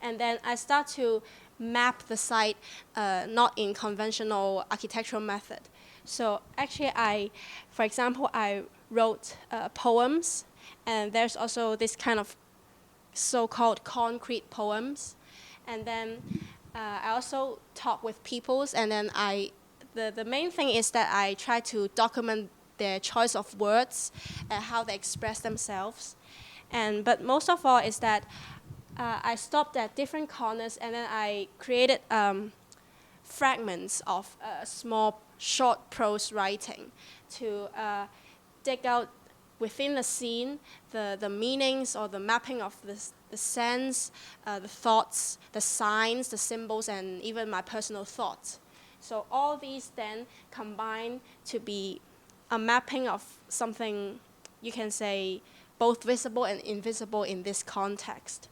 And then I start to map the site not in conventional architectural method. So actually for example, I wrote poems, and there's also this kind of so-called concrete poems. And then I also talk with peoples, and then the main thing is that I try to document their choice of words and how they express themselves. But most of all is that I stopped at different corners, and then I created fragments of small short prose writing to dig out within the scene the meanings or the mapping of the sense, the thoughts, the signs, the symbols, and even my personal thoughts. So all these then combine to be a mapping of something, you can say, both visible and invisible in this context.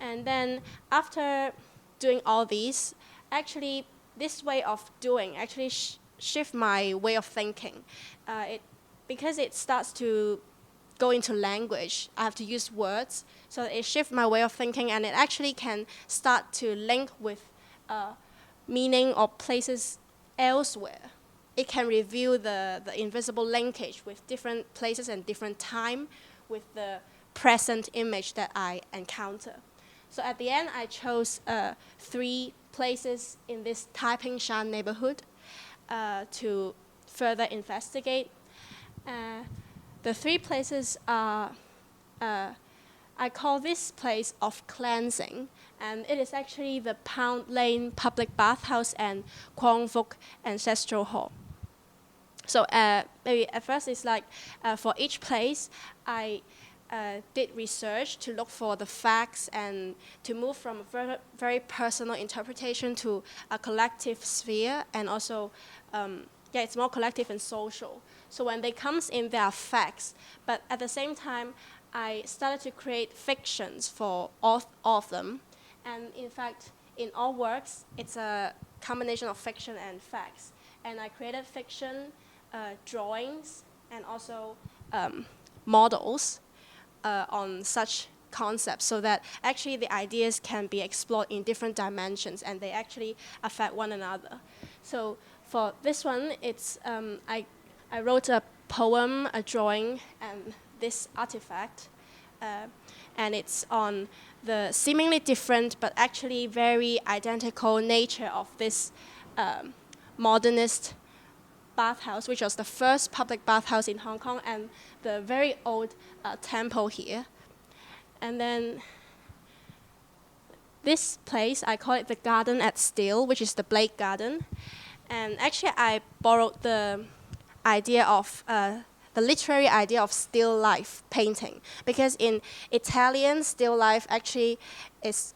And then after doing all these, actually this way of doing actually shift my way of thinking. Because it starts to go into language, I have to use words, so it shifts my way of thinking, and it actually can start to link with meaning or places elsewhere. It can reveal the invisible linkage with different places and different time with the present image that I encounter. So at the end, I chose 3 places in this Taiping Shan neighborhood to further investigate. The 3 places are, I call this place of cleansing, and it is actually the Pound Lane Public Bathhouse and Quang Vuk Ancestral Hall. So maybe at first it's like for each place, I did research to look for the facts and to move from a very, very personal interpretation to a collective sphere, and also, it's more collective and social. So when they comes in, there are facts, but at the same time, I started to create fictions for all of them. And in fact, in all works, it's a combination of fiction and facts. And I created fiction, drawings, and also models on such concepts, so that actually the ideas can be explored in different dimensions, and they actually affect one another. So for this one, it's I wrote a poem, a drawing, and this artifact, and it's on the seemingly different but actually very identical nature of this modernist bathhouse, which was the first public bathhouse in Hong Kong, and the very old temple here. And then this place, I call it the Garden at Still, which is the Blake Garden. And actually, I borrowed the idea of the literary idea of still life painting, because in Italian, still life actually is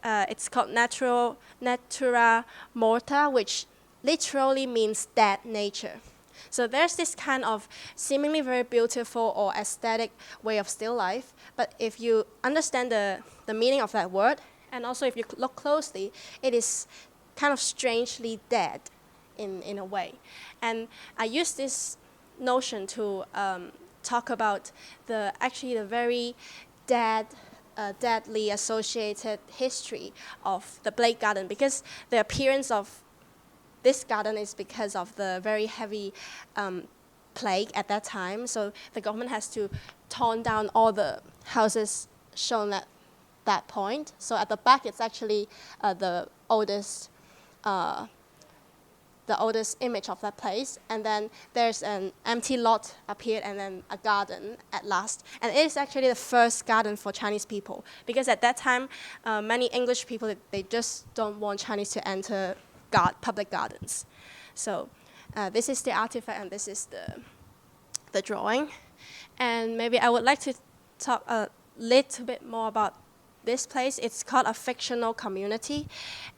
it's called natura morta, which literally means dead nature. So there's this kind of seemingly very beautiful or aesthetic way of still life, but if you understand the meaning of that word, and also if you look closely, it is kind of strangely dead in a way. And I use this notion to talk about the very deadly associated history of the Blake Garden, because the appearance of this garden is because of the very heavy plague at that time. So the government has to torn down all the houses shown at that point. So at the back, it's actually the oldest image of that place. And then there's an empty lot up here, and then a garden at last. And it is actually the first garden for Chinese people, because at that time, many English people, they just don't want Chinese to enter public gardens. So this is the artifact, and this is the drawing. And maybe I would like to talk a little bit more about this place. It's called a fictional community.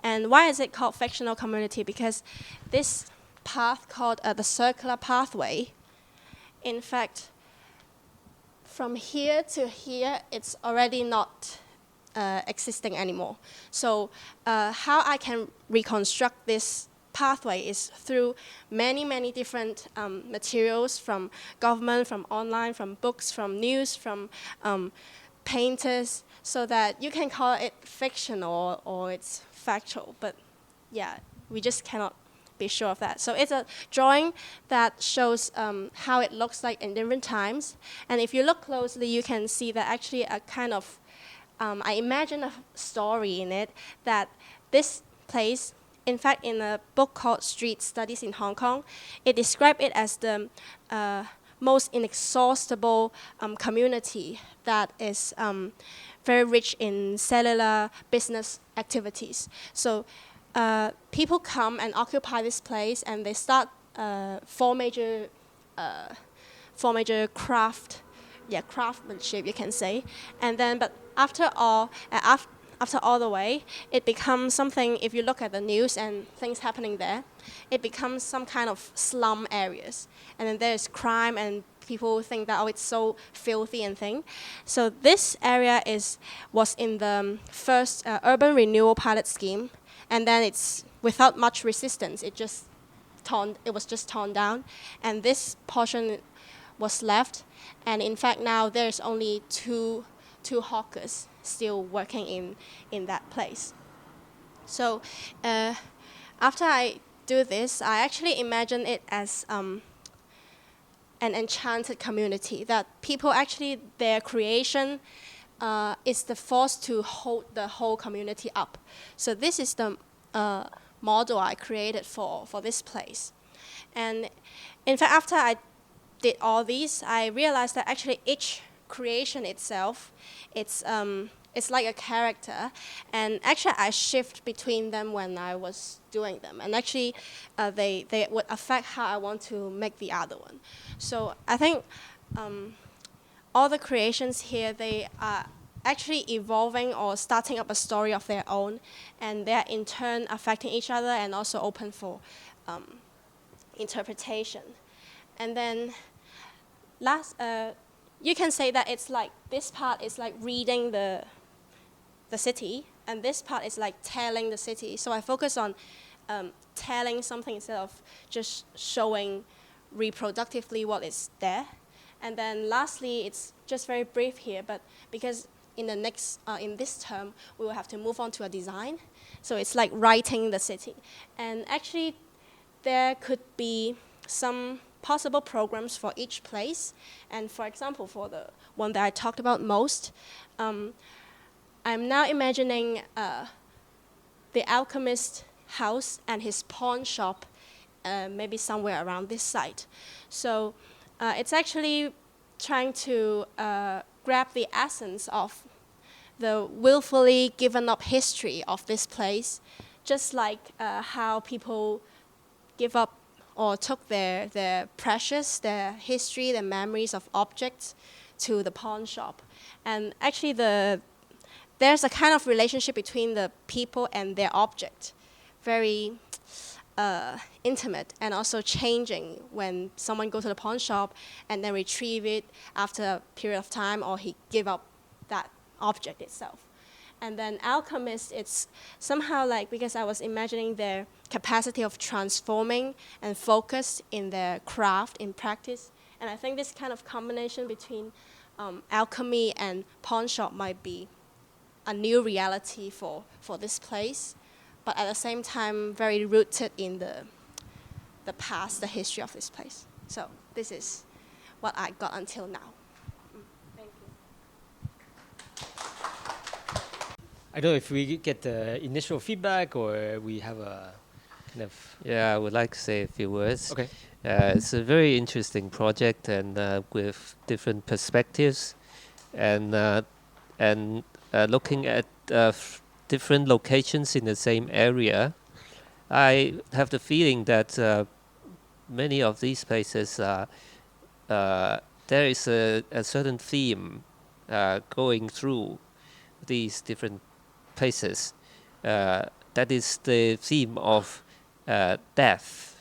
And why is it called fictional community? Because this path called the circular pathway, in fact, from here to here, it's already not existing anymore. So how I can reconstruct this pathway is through many different materials, from government, from online, from books, from news, from painters, so that you can call it fictional or it's factual. But yeah, we just cannot be sure of that. So it's a drawing that shows how it looks like in different times. And if you look closely, you can see that actually a kind of I imagine a story in it, that this place, in fact, in a book called Street Studies in Hong Kong, it described it as the most inexhaustible community that is very rich in cellular business activities. So people come and occupy this place, and they start four major craftsmanship, you can say. And then, but after all the way, it becomes something, if you look at the news and things happening there, it becomes some kind of slum areas. And then there's crime, and People think that, oh, it's so filthy and thing. So this area was in the first urban renewal pilot scheme, and then it's without much resistance. It was just torn down, and this portion was left. And in fact, now there's only two hawkers still working in that place. So after I do this, I actually imagine it as an enchanted community, that people actually, their creation is the force to hold the whole community up. So this is the model I created for this place. And in fact, after I did all these, I realized that actually each creation itself, it's like a character, and actually I shift between them when I was doing them, and actually they would affect how I want to make the other one. So I think all the creations here, they are actually evolving or starting up a story of their own, and they're in turn affecting each other and also open for interpretation. And then you can say that it's like this part is like reading the city, and this part is like telling the city. So I focus on telling something instead of just showing reproductively what is there. And then lastly, it's just very brief here, but because in this term, we will have to move on to a design. So it's like writing the city. And actually, there could be some possible programs for each place. And for example, for the one that I talked about most, I'm now imagining the alchemist house and his pawn shop maybe somewhere around this site. So it's actually trying to grab the essence of the willfully given up history of this place, just like how people give up or took their precious, their history, their memories of objects to the pawn shop. And actually there's a kind of relationship between the people and their object, very intimate and also changing when someone goes to the pawn shop and then retrieve it after a period of time, or he give up that object itself. And then alchemists, it's somehow like, because I was imagining their capacity of transforming and focus in their craft, in practice. And I think this kind of combination between alchemy and pawn shop might be a new reality for this place, but at the same time very rooted in the past, the history of this place. So this is what I got until now. Thank you. I don't know if we get the initial feedback or we have a kind of... Yeah, I would like to say a few words. Okay. It's a very interesting project, and with different perspectives, and looking at different locations in the same area. I have the feeling that many of these places, there is a certain theme going through these different places. That is the theme of death.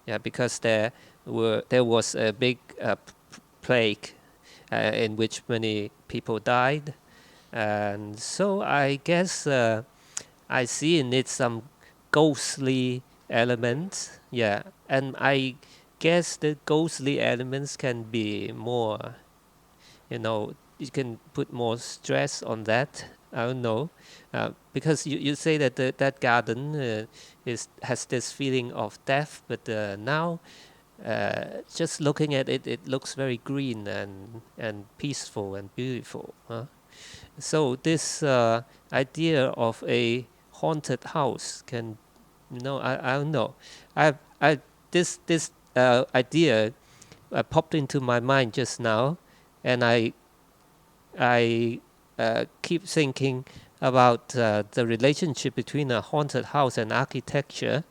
Yeah, because there was a big plague in which many people died, and so I guess I see in it some ghostly elements. Yeah, and I guess the ghostly elements can be more, you can put more stress on that. I don't know, because you say that that garden has this feeling of death, but now just looking at it, it looks very green and peaceful and beautiful. So this idea of a haunted house can, I don't know. This idea popped into my mind just now, and I keep thinking about the relationship between a haunted house and architecture,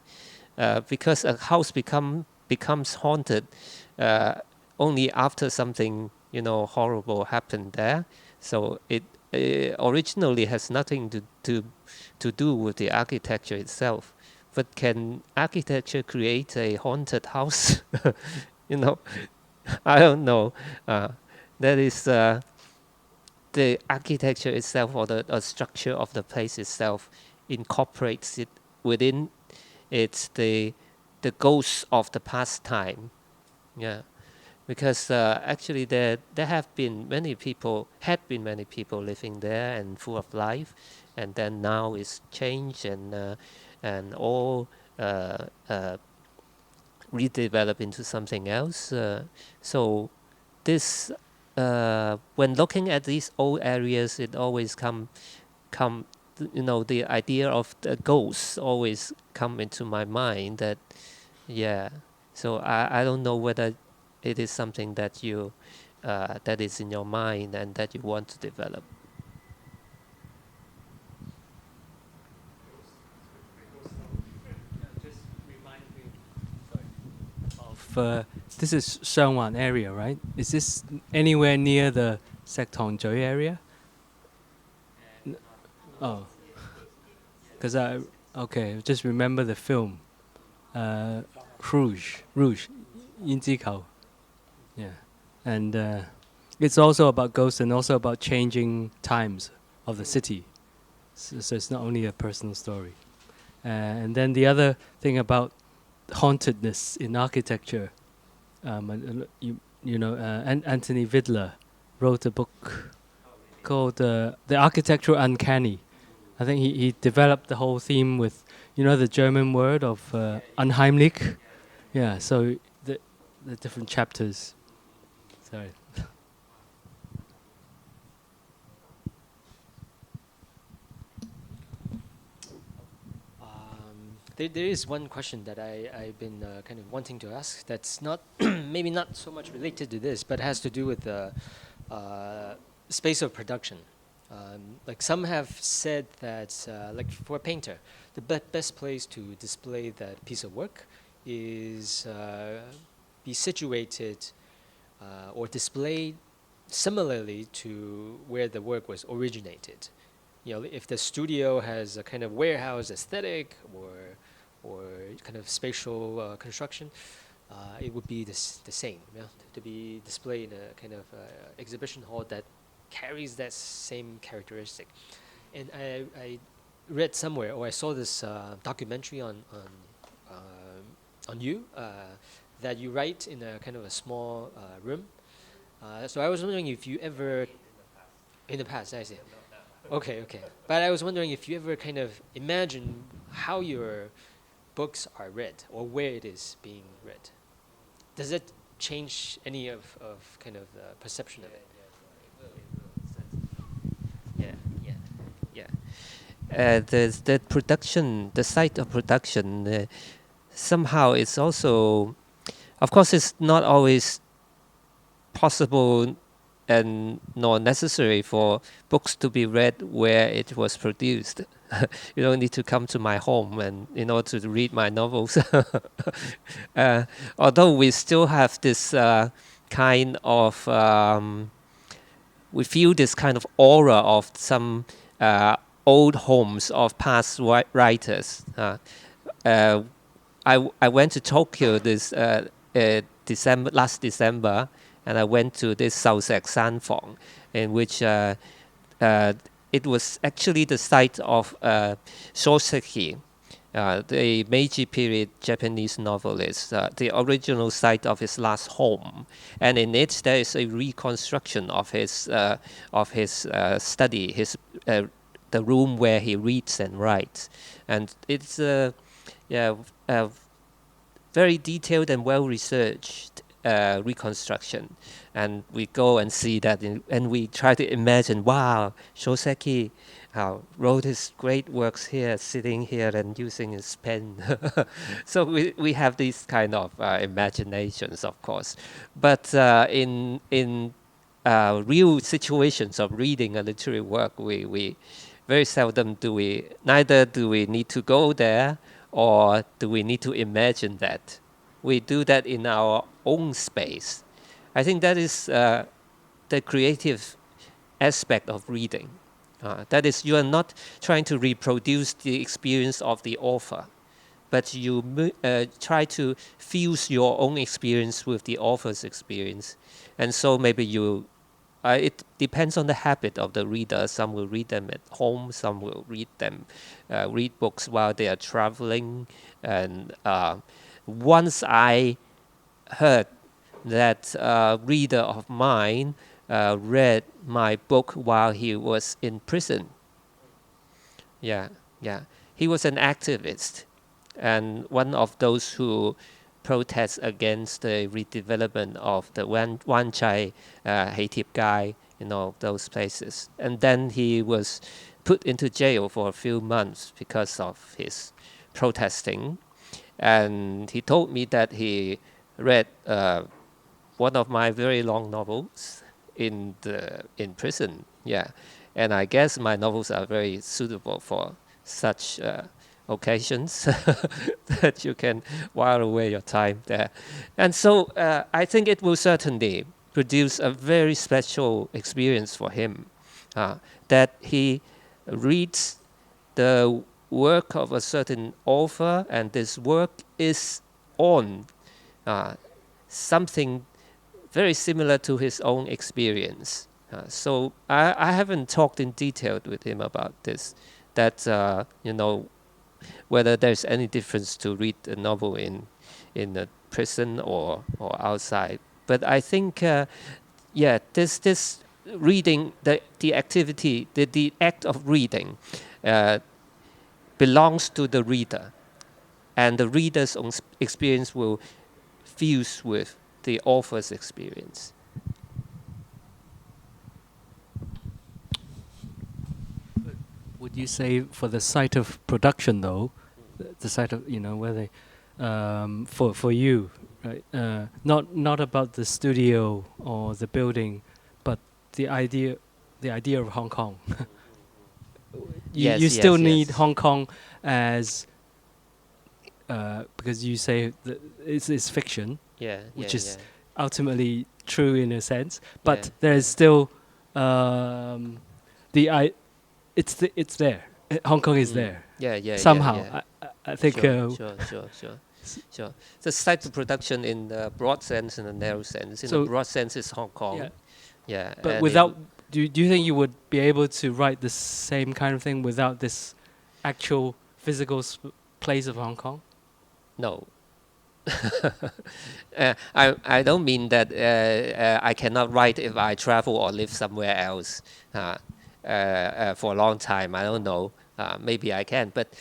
because a house becomes haunted only after something horrible happened there. So it originally has nothing to do with the architecture itself. But can architecture create a haunted house? I don't know. That is the architecture itself, or the structure of the place itself, incorporates it within. It's the ghost of the past time. Yeah, because actually there have been many people, living there and full of life, and then now it's changed and all redevelop into something else. So this when looking at these old areas, it always come the idea of the ghosts always come into my mind. That yeah. So I don't know whether it is something that you that is in your mind and that you want to develop. Of this is Shangwan area, right? Is this anywhere near the Sektongzhui area? Oh, because just remember the film, Rouge, Yin Ji Kao. Yeah, and it's also about ghosts and also about changing times of the city. So it's not only a personal story. And then the other thing about hauntedness in architecture, Anthony Vidler wrote a book called The Architectural Uncanny. I think he developed the whole theme with, the German word of unheimlich. Yeah, so the different chapters. Sorry. There is one question that I've been kind of wanting to ask that's not maybe not so much related to this, but has to do with the space of production. Like some have said that, like for a painter, the best place to display that piece of work is be situated or displayed similarly to where the work was originated. If the studio has a kind of warehouse aesthetic or kind of spatial construction, it would be the same, to be displayed in a kind of exhibition hall that carries that same characteristic. And I read somewhere, or I saw this documentary on you, that you write in a kind of a small room. So I was wondering if you ever, in the past, I see. Okay. But I was wondering if you ever kind of imagine how your books are read or where it is being read. Does it change any of kind of the perception of it? Yeah. The production, the site of production, somehow it's also, of course, it's not always possible and nor necessary for books to be read where it was produced. You don't need to come to my home and in order to read my novels. Although we still have this kind of, we feel this kind of aura of some old homes of past writers. I went to Tokyo this last December, and I went to this Saosek Sanfong, in which it was actually the site of Shoseki, the Meiji period Japanese novelist, the original site of his last home, and in it there is a reconstruction of his study, the room where he reads and writes, and it's very detailed and well researched reconstruction. And we go and see that, and we try to imagine, wow, Shoseki wrote his great works here, sitting here and using his pen. So we have these kind of imaginations, of course. But in real situations of reading a literary work, we very seldom neither do we need to go there or do we need to imagine that. We do that in our own space. I think that is the creative aspect of reading. That is, you are not trying to reproduce the experience of the author. but you try to fuse your own experience with the author's experience. And so maybe it depends on the habit of the reader. Some will read them at home, some will read books while they are traveling. And once I heard that reader of mine read my book while he was in prison. Yeah. He was an activist and one of those who protests against the redevelopment of the Wan Chai, Haitip Gai, those places. And then he was put into jail for a few months because of his protesting. And he told me that he read one of my very long novels in prison. Yeah, and I guess my novels are very suitable for such occasions that you can while away your time there. And so I think it will certainly produce a very special experience for him, that he reads the work of a certain author, and this work is on something very similar to his own experience. So I haven't talked in detail with him about this, that whether there's any difference to read a novel in a prison or outside. But I think, this reading, the activity, the act of reading belongs to the reader, and the reader's own experience will fuse with the author's experience. Would you say for the site of production, though, the site of where they, for you, right? Not about the studio or the building, but the idea of Hong Kong. you still need Hong Kong as because you say that it's fiction, which is ultimately true in a sense, but there's still it's there. Hong Kong is there. Somehow. I think. Sure. The site of production in the broad sense and the narrow sense. In the broad sense, is Hong Kong. Yeah. But without, do you think you would be able to write the same kind of thing without this actual physical place of Hong Kong? No. I don't mean that I cannot write if I travel or live somewhere else for a long time. I don't know. Maybe I can, but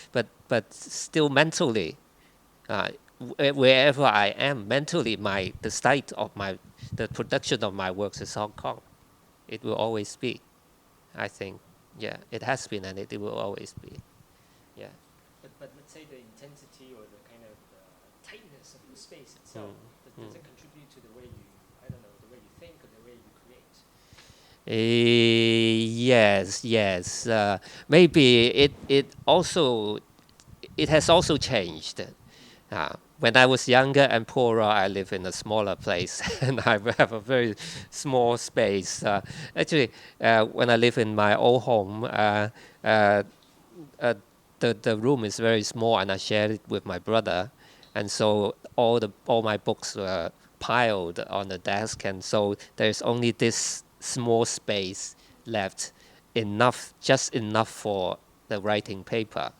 still mentally, wherever I am mentally, the site of the production of my works is Hong Kong. It will always be. I think. Yeah, it has been and it will always be. Yeah. But let's say the intensity or the kind of tightness of the space itself, does it contribute to the way you, the way you think or the way you create? Yes. Maybe it has also changed. When I was younger and poorer, I live in a smaller place and I have a very small space. Actually, when I live in my old home, the room is very small and I share it with my brother. And so all my books were piled on the desk, and so there's only this small space left, just enough for the writing paper.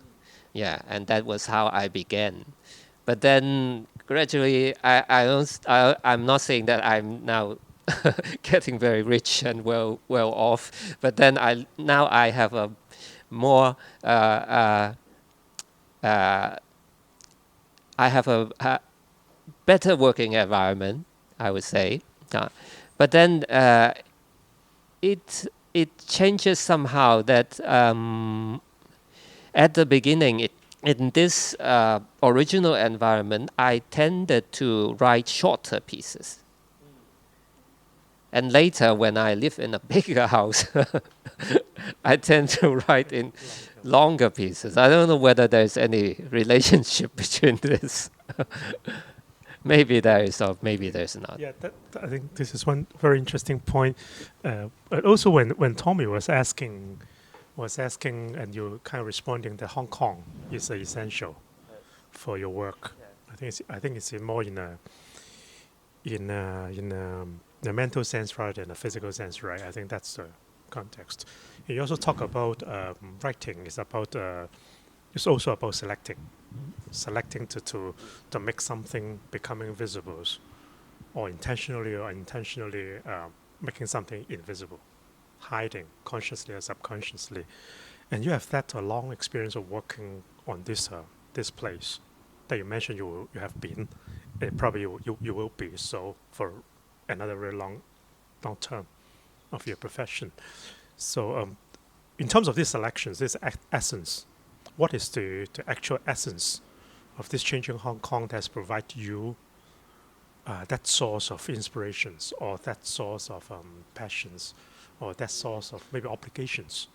Yeah, and that was how I began. But then gradually, I'm not saying that I'm now getting very rich and well off. But then I have a more I have a better working environment, I would say. But then it changes somehow that at the beginning, in this original environment, I tended to write shorter pieces. And later, when I live in a bigger house, I tend to write in longer pieces. I don't know whether there's any relationship between this. Maybe there is, or maybe there's not. Yeah, I think this is one very interesting point. But also, when Tommy was asking, and you kind of responding that Hong Kong is essential. for your work. I think it's more in a mental sense rather than a physical sense, right? I think that's the context. You also talk about writing. It's also about selecting to make something becoming visible, or intentionally making something invisible, hiding consciously or subconsciously. And you have that a long experience of working on this place that you mentioned you have been. Probably you will be so for another very long term of your profession. So in terms of these selections, this essence, what is the actual essence of this changing Hong Kong that's provide you that source of inspirations, or that source of passions, or that source of maybe obligations,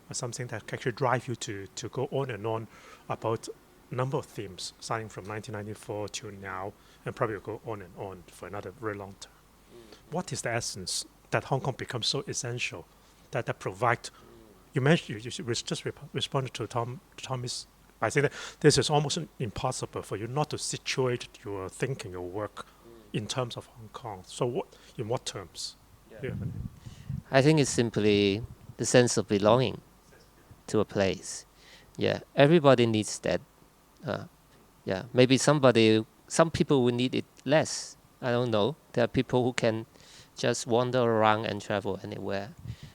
or something that actually drive you to go on and on about a number of themes, starting from 1994 to now, and probably will go on and on for another very long term. What is the essence that Hong Kong becomes so essential that provide? You mentioned you just responded to Tommy's. I think that this is almost impossible for you not to situate your thinking, your work, in terms of Hong Kong. So in what terms? Yeah. I think it's simply the sense of belonging to a place. Yeah, everybody needs that. Yeah, maybe some people will need it less. I don't know. There are people who can just wander around and travel anywhere.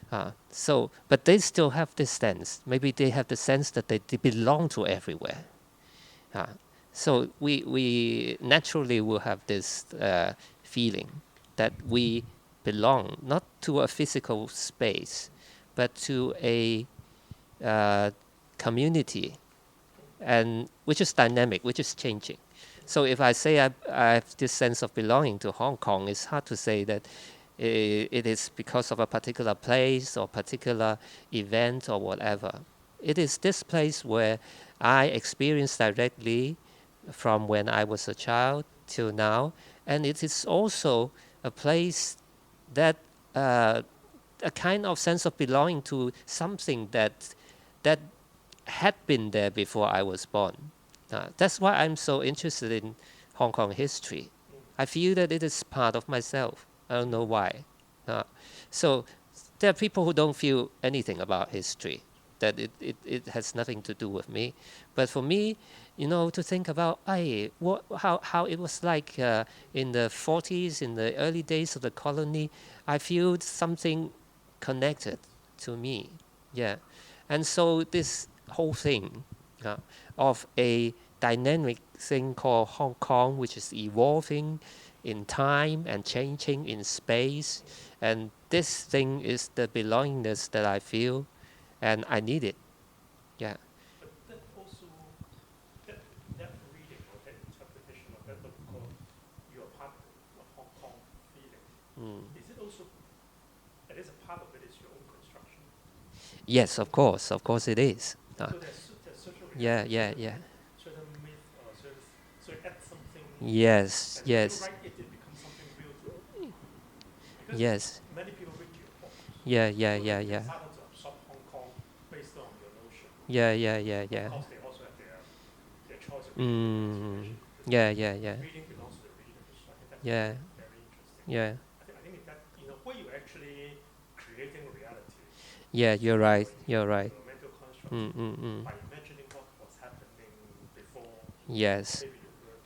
But they still have this sense. Maybe they have the sense that they belong to everywhere. So we naturally will have this feeling that we belong not to a physical space, but to a community, and which is dynamic, which is changing. So if I say I have this sense of belonging to Hong Kong, it's hard to say that it is because of a particular place or particular event or whatever. It is this place where I experienced directly from when I was a child till now, and it is also a place that a kind of sense of belonging to something that had been there before I was born. That's why I'm so interested in Hong Kong history. I feel that it is part of myself. I don't know why. So there are people who don't feel anything about history, that it has nothing to do with me. But for me, to think about how it was like in the 40s, in the early days of the colony, I feel something connected to me. Yeah. And so this whole thing of a dynamic thing called Hong Kong, which is evolving in time and changing in space, and this thing is the belongingness that I feel, and I need it. Yeah. But that also, that reading or that interpretation of that book called "You're Part of Hong Kong" feeling, is it also, at least a part of it is your own construction? Yes, of course it is. So there's social yeah. certain myth or certain, so it adds something. Yes, and yes. When you write it, it becomes something real to you. Because Yes. many people read your books. Yeah. It's harder to absorb Hong Kong based on your notion. Yeah. Of course, they also have their choice of reading. Yeah. Reading belongs to the readers. I think that's Yeah. very interesting. Yeah. I think that in a way you're actually creating reality. Yeah, you're right. Your mental construct by imagining what was happening before. Yes. Maybe you heard.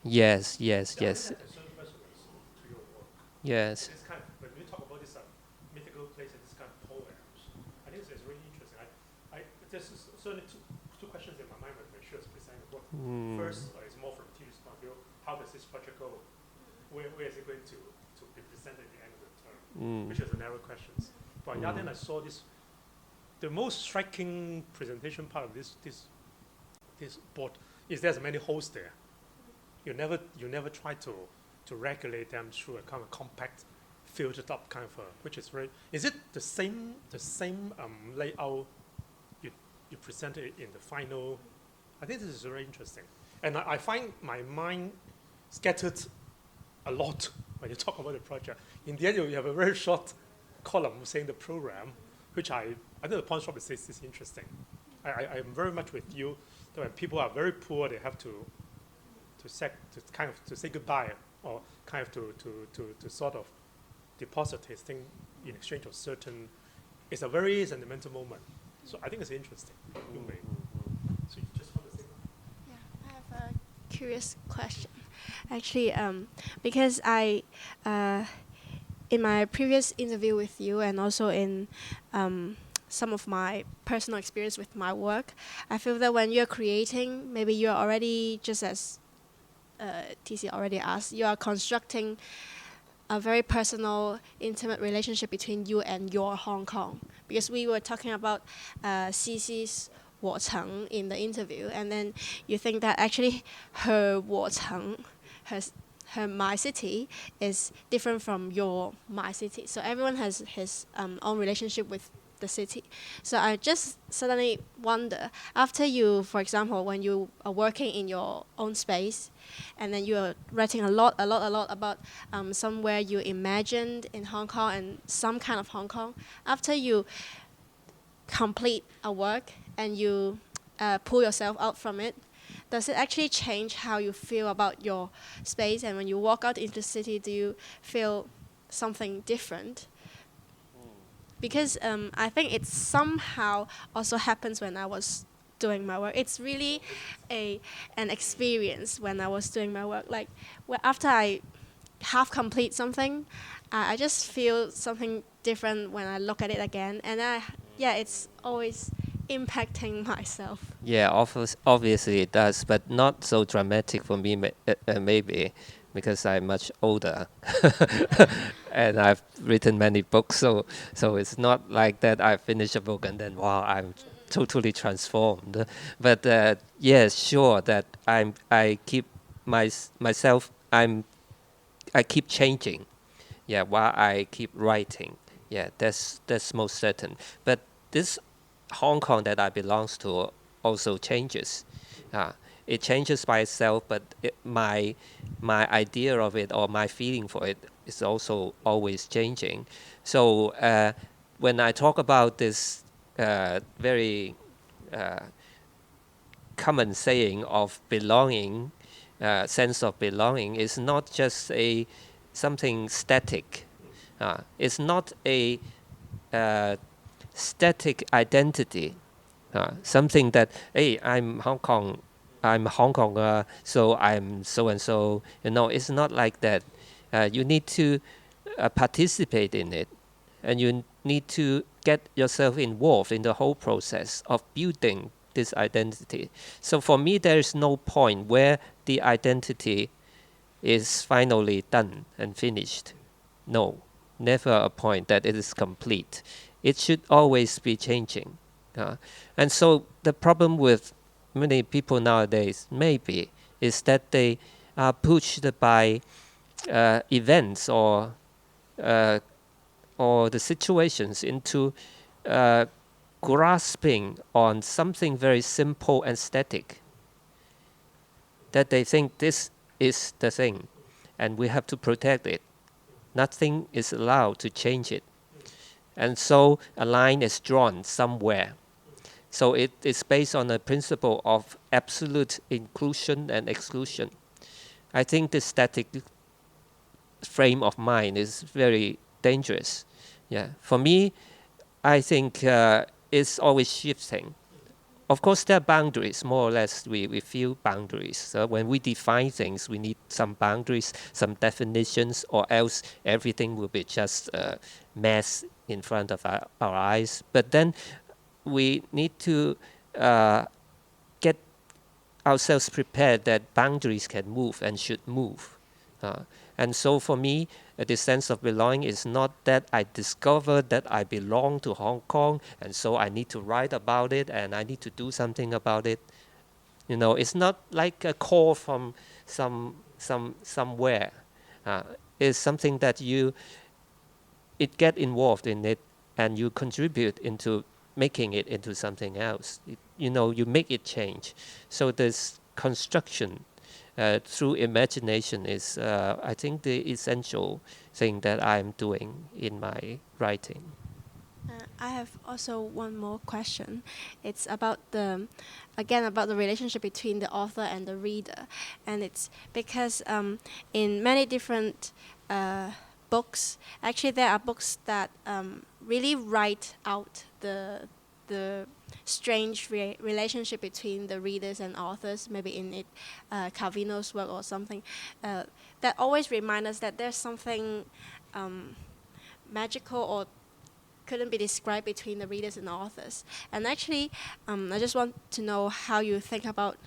Yes. That has a certain resonance to your work. Yes. This kind of, when we talk about this mythical place and this kind of poems, I think it's really interesting. There's certainly two questions in my mind when she was presenting the book. First is more from TV's point of view. How does this project go? Where is it going to be presented at the end of the term? Which is a narrow question. But on the other hand, I saw the most striking presentation part of this board is there's many holes there. You never try to regulate them through a kind of compact, filtered up kind of which is very. Is it the same layout you presented in the final? I think this is very interesting, and I find my mind scattered a lot when you talk about the project. In the end, you have a very short column saying the program, which I think the pawn shop is interesting. I am very much with you that when people are very poor, they have to say goodbye, or kind of to sort of deposit his thing in exchange of certain. It's a very sentimental moment. So I think it's interesting. You may. So you just want to say. Yeah, I have a curious question. Actually, because I, in my previous interview with you, and also in some of my personal experience with my work, I feel that when you're creating, maybe you're already, just as TC already asked, you are constructing a very personal, intimate relationship between you and your Hong Kong. Because we were talking about CC's 我城 in the interview, and then you think that actually her 我城, her my city, is different from your my city. So everyone has his own relationship with the city. So I just suddenly wonder, after you, for example, when you are working in your own space, and then you are writing a lot about somewhere you imagined in Hong Kong and some kind of Hong Kong, after you complete a work and you pull yourself out from it, does it actually change how you feel about your space? And when you walk out into the city, do you feel something different? Because I think it somehow also happens when I was doing my work. It's really an experience when I was doing my work. Like, after I half complete something, I just feel something different when I look at it again. And it's always impacting myself. Yeah, obviously it does, but not so dramatic for me, maybe, because I'm much older and I've written many books. So it's not like that I finish a book and then, wow, I'm totally transformed. But yes, sure, that I keep myself, I keep changing. Yeah, while I keep writing. Yeah, that's most certain. But this Hong Kong that I belongs to also changes. It changes by itself, but my idea of it or my feeling for it is also always changing. So when I talk about this very common saying of belonging, sense of belonging, is not just something static. It's not a static identity. Something that, hey, I'm Hong Konger, so I'm so and so. It's not like that. You need to participate in it, and you need to get yourself involved in the whole process of building this identity. So for me, there is no point where the identity is finally done and finished. No, never a point that it is complete. It should always be changing. And so the problem with many people nowadays, maybe, is that they are pushed by events or the situations into grasping on something very simple and static, that they think this is the thing and we have to protect it. Nothing is allowed to change it. And so a line is drawn somewhere. So it is based on a principle of absolute inclusion and exclusion. I think this static frame of mind is very dangerous. Yeah, for me, I think it's always shifting. Of course, there are boundaries, more or less. We feel boundaries. So when we define things, we need some boundaries, some definitions, or else everything will be just a mess in front of our eyes. But then we need to get ourselves prepared that boundaries can move and should move. And so for me, the sense of belonging is not that I discovered that I belong to Hong Kong, and so I need to write about it and I need to do something about it. It's not like a call from somewhere. It's something that you get involved in it and you contribute into making it into something else. You make it change. So this construction through imagination is, I think, the essential thing that I'm doing in my writing. I have also one more question. It's about again, about the relationship between the author and the reader. And it's because in many different books, actually there are books that really write out the strange relationship between the readers and authors, maybe in Calvino's work or something, that always remind us that there's something magical or couldn't be described between the readers and the authors. And actually, I just want to know how you think about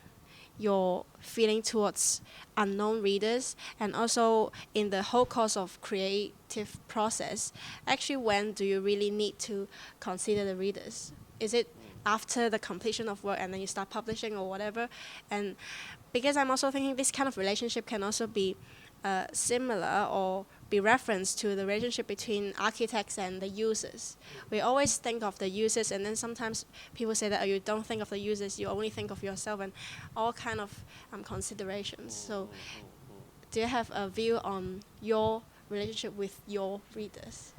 your feeling towards unknown readers, and also in the whole course of creative process, actually when do you really need to consider the readers? Is it after the completion of work and then you start publishing or whatever? And because I'm also thinking this kind of relationship can also be similar or be referenced to the relationship between architects and the users. We always think of the users, and then sometimes people say that, oh, you don't think of the users, you only think of yourself, and all kind of considerations. So do you have a view on your relationship with your readers?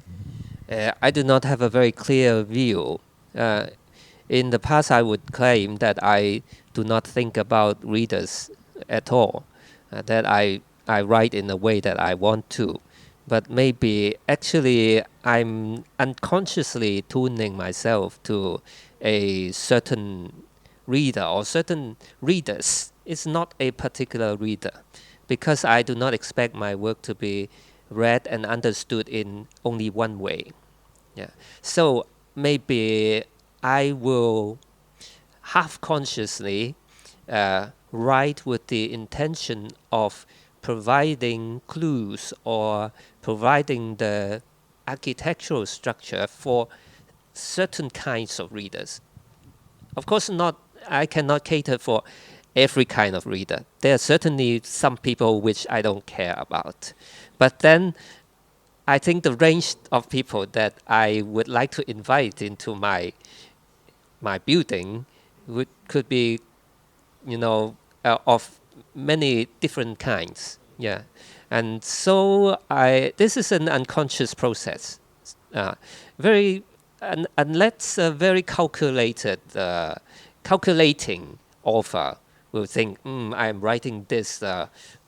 I do not have a very clear view. In the past, I would claim that I do not think about readers at all, that I write in a way that I want to. But maybe actually I'm unconsciously tuning myself to a certain reader or certain readers. It's not a particular reader, because I do not expect my work to be read and understood in only one way. Yeah. So maybe I will half consciously write with the intention of providing clues or providing the architectural structure for certain kinds of readers. Of course, I cannot cater for every kind of reader. There are certainly some people which I don't care about. But then I think the range of people that I would like to invite into my building could be, of many different kinds. Yeah, and so this is an unconscious process, unless a very calculating author will think, I'm writing this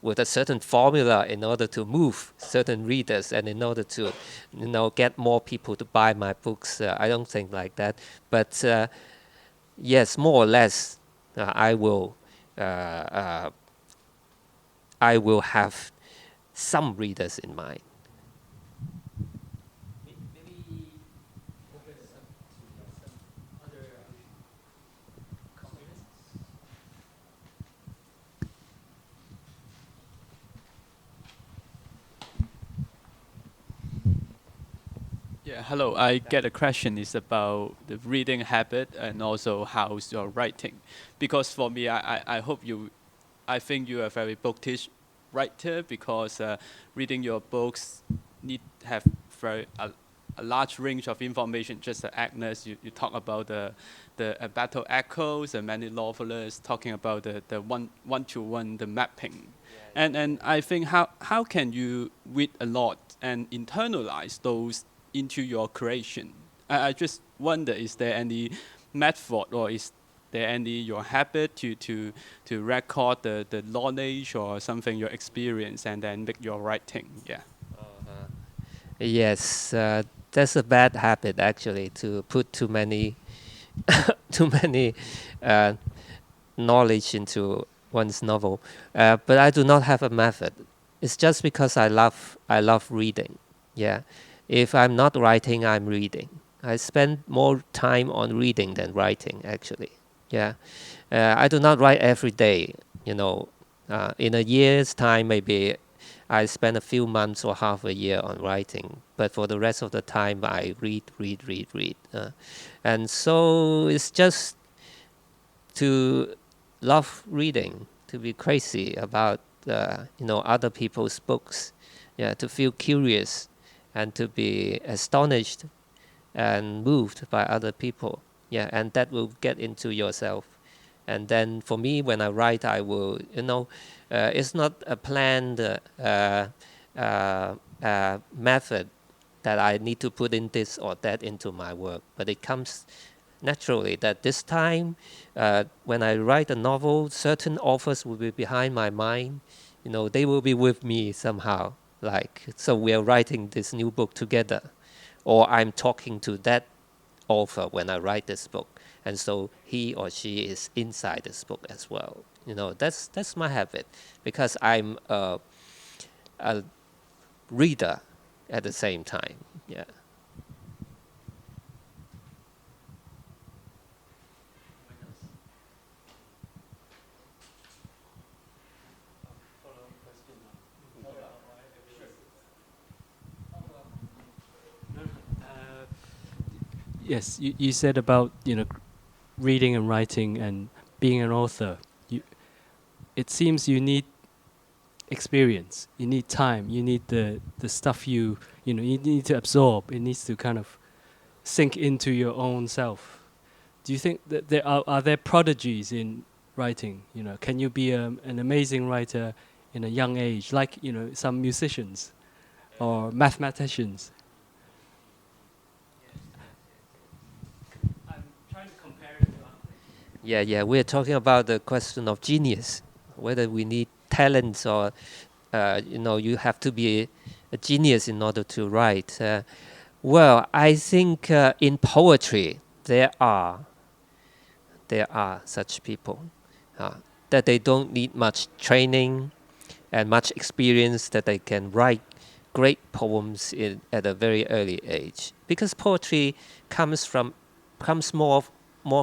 with a certain formula in order to move certain readers and in order to, get more people to buy my books. I don't think like that, but yes, more or less, I will have some readers in mind. Yeah, hello. I get a question is about the reading habit and also how's your writing. Because for me, I think you are a very bookish writer, because reading your books need have a large range of information. Just like Agnes, you talk about the battle echoes, and many novelists talking about the one-to-one, the mapping. And I think how can you read a lot and internalize those into your creation? I just wonder, is there any method, or is there any your habit to record the knowledge or something, your experience, and then make your writing? Yeah. Yes, that's a bad habit actually, to put too many knowledge into one's novel. But I do not have a method. It's just because I love reading. Yeah. If I'm not writing, I'm reading. I spend more time on reading than writing, actually. Yeah. I do not write every day. In a year's time, maybe I spend a few months or half a year on writing. But for the rest of the time, I read. And so it's just to love reading, to be crazy about other people's books. Yeah, to feel curious and to be astonished and moved by other people. Yeah, and that will get into yourself. And then for me, when I write, I will, it's not a planned method that I need to put in this or that into my work, but it comes naturally that this time, when I write a novel, certain authors will be behind my mind. You know, they will be with me somehow. Like, so we are writing this new book together, or I'm talking to that author when I write this book, and so he or she is inside this book as well. You know, that's my habit, because I'm a reader at the same time. Yeah. Yes, you said about, you know, reading and writing and being an author. It seems you need experience, you need time, you need the stuff you know, you need to absorb. It needs to kind of sink into your own self. Do you think that there are there prodigies in writing? You know, can you be an amazing writer in a young age, like, you know, some musicians or mathematicians? I'm trying to compare it to Yeah, we're talking about the question of genius, whether we need talents or, you know, you have to be a genius in order to write. Well, I think in poetry there are such people, that they don't need much training and much experience, that they can write great poems at a very early age, because poetry comes more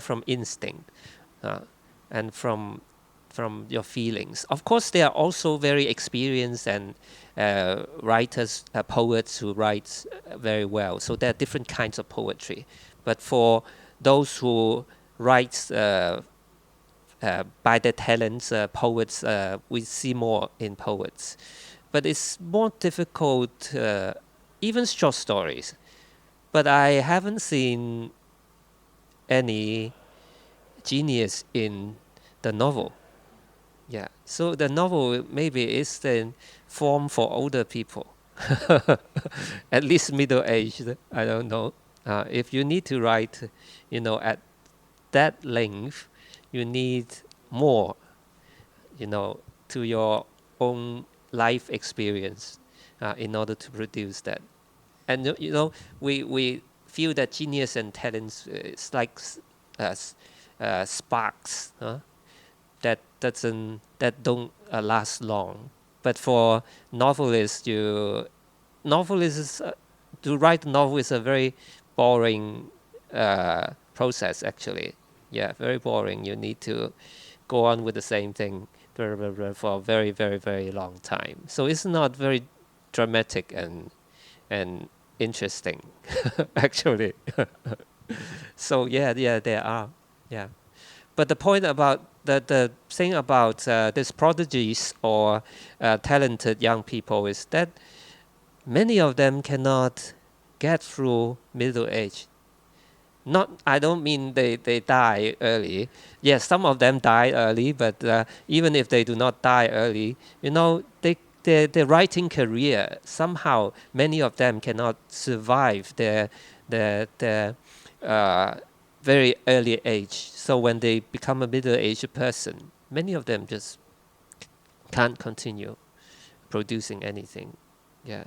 from instinct, and from your feelings. Of course, there are also very experienced and writers, poets who write very well. So there are different kinds of poetry. But for those who write by their talents, poets, we see more in poets. But it's more difficult, even short stories. But I haven't seen any genius in the novel. Yeah, so the novel maybe is then formed for older people, at least middle-aged. I don't know. If you need to write, you know, at that length, you need more, you know, to your own life experience, in order to produce that. And you know, we feel that genius and talents is like sparks, that don't last long. But for novelists, to write a novel is a very boring process, actually. Yeah, very boring. You need to go on with the same thing for a very, very, very long time. So it's not very dramatic and interesting, actually. So yeah, there are, yeah. But the point about the thing about these prodigies or talented young people is that many of them cannot get through middle age. I don't mean they die early. Yes, some of them die early, but even if they do not die early, you know, their writing career, somehow many of them cannot survive their very early age. So when they become a middle-aged person, many of them just can't continue producing anything. Yeah.